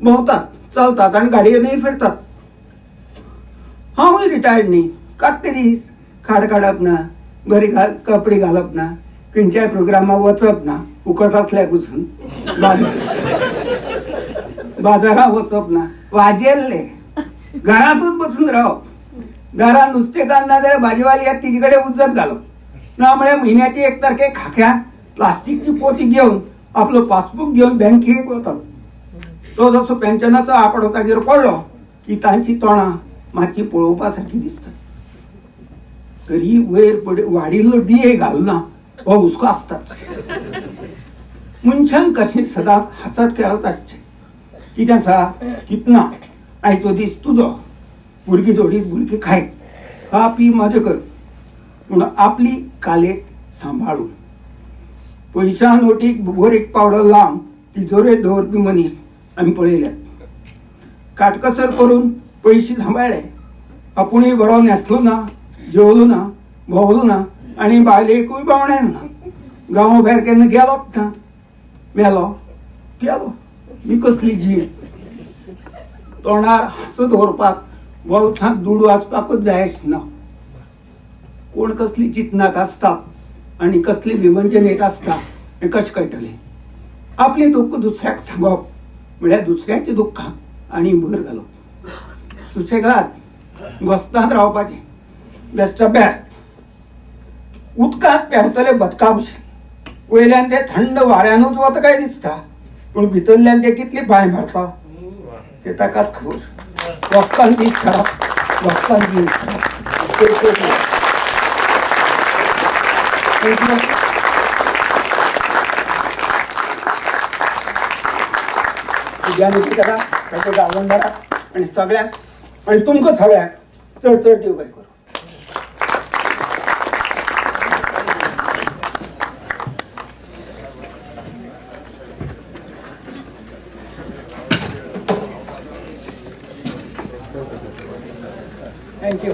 भोंवतात चलतात आनी गाडयेनूय फिरतात. हांवूय रिटायर्ड न्ही. काडटे दीस खाड काडप ना. बरे कपडे घालप ना. खंयच्याय प्रोग्रामाक वचप ना. फुकट आसल्यार पसून बाजारात वचप ना. वाजेल्ले घरांतूच बसून रावप. घरांत नुस्तें कांदा जाल्यार भाजीवाली येता तिजे कडेन उजत घालप ना. म्हळ्यार म्हयन्याची 1 तारखेक खाख्यान प्लास्टीकची पोती घेवन आपलो पासबूक घेवन बँकेक वतात. तो जसो पेन्शनाचो आंकडो ताचेर पडलो की तांची तोंडां मातशी पळोवपा सारकी दिसतात. तरी वयर वाडिल्लो डिये घालना हो हुस्को आसताच. मनशांक कशें सदांच हांसत खेळत आसचें. कितें आसा कितें ना. आयचो दीस तुजो. भुरगीं जोडीत भुरगीं खायत. खा पी मजा कर पूण आपली कालेक सांबाळून. पयशा नोटीक बोरेक पावडर लावन तिजोरेर दवरपी मनीस आमी पळयल्यात. काटकसर करून पयशे सांबाळ्ळे. आपुणूय बरो न्हेसलो ना जेवलो ना भोंवलो ना आणि बायलेकूय बावण्यान ना गांवा भायर केन्ना गेलोच ना मेलो गेलो ही कसली जीण तोंडार हांसो दवरपाक बोल्सांत दुडू आसपाकूच जायच ना कोण कसली चिंतनात आसता आनी कसली विवंचनेत आसता हें कशें कळटलें आपली दुख्ख दुसऱ्याक सांगप म्हळ्यार दुसऱ्याची दुख्खां आनी भर घालप सुशेगाद घोस्तांत रावपाचें बेश्ट बेस्ट उदकांत पेंवतले बदका भशेन वयल्यान ते थंड वाऱ्यानूच वता काय दिसता पूण भितरल्यान ते कितली पांय मारता ते ताकाच खबर वस्तान दीस खराब वस्तान दीस खराब करा सगळ्या आनंदाक आणि सगळ्यांक आणि तुमकां सगळ्यांक चड चड देव बरें करूं. थँक्यू.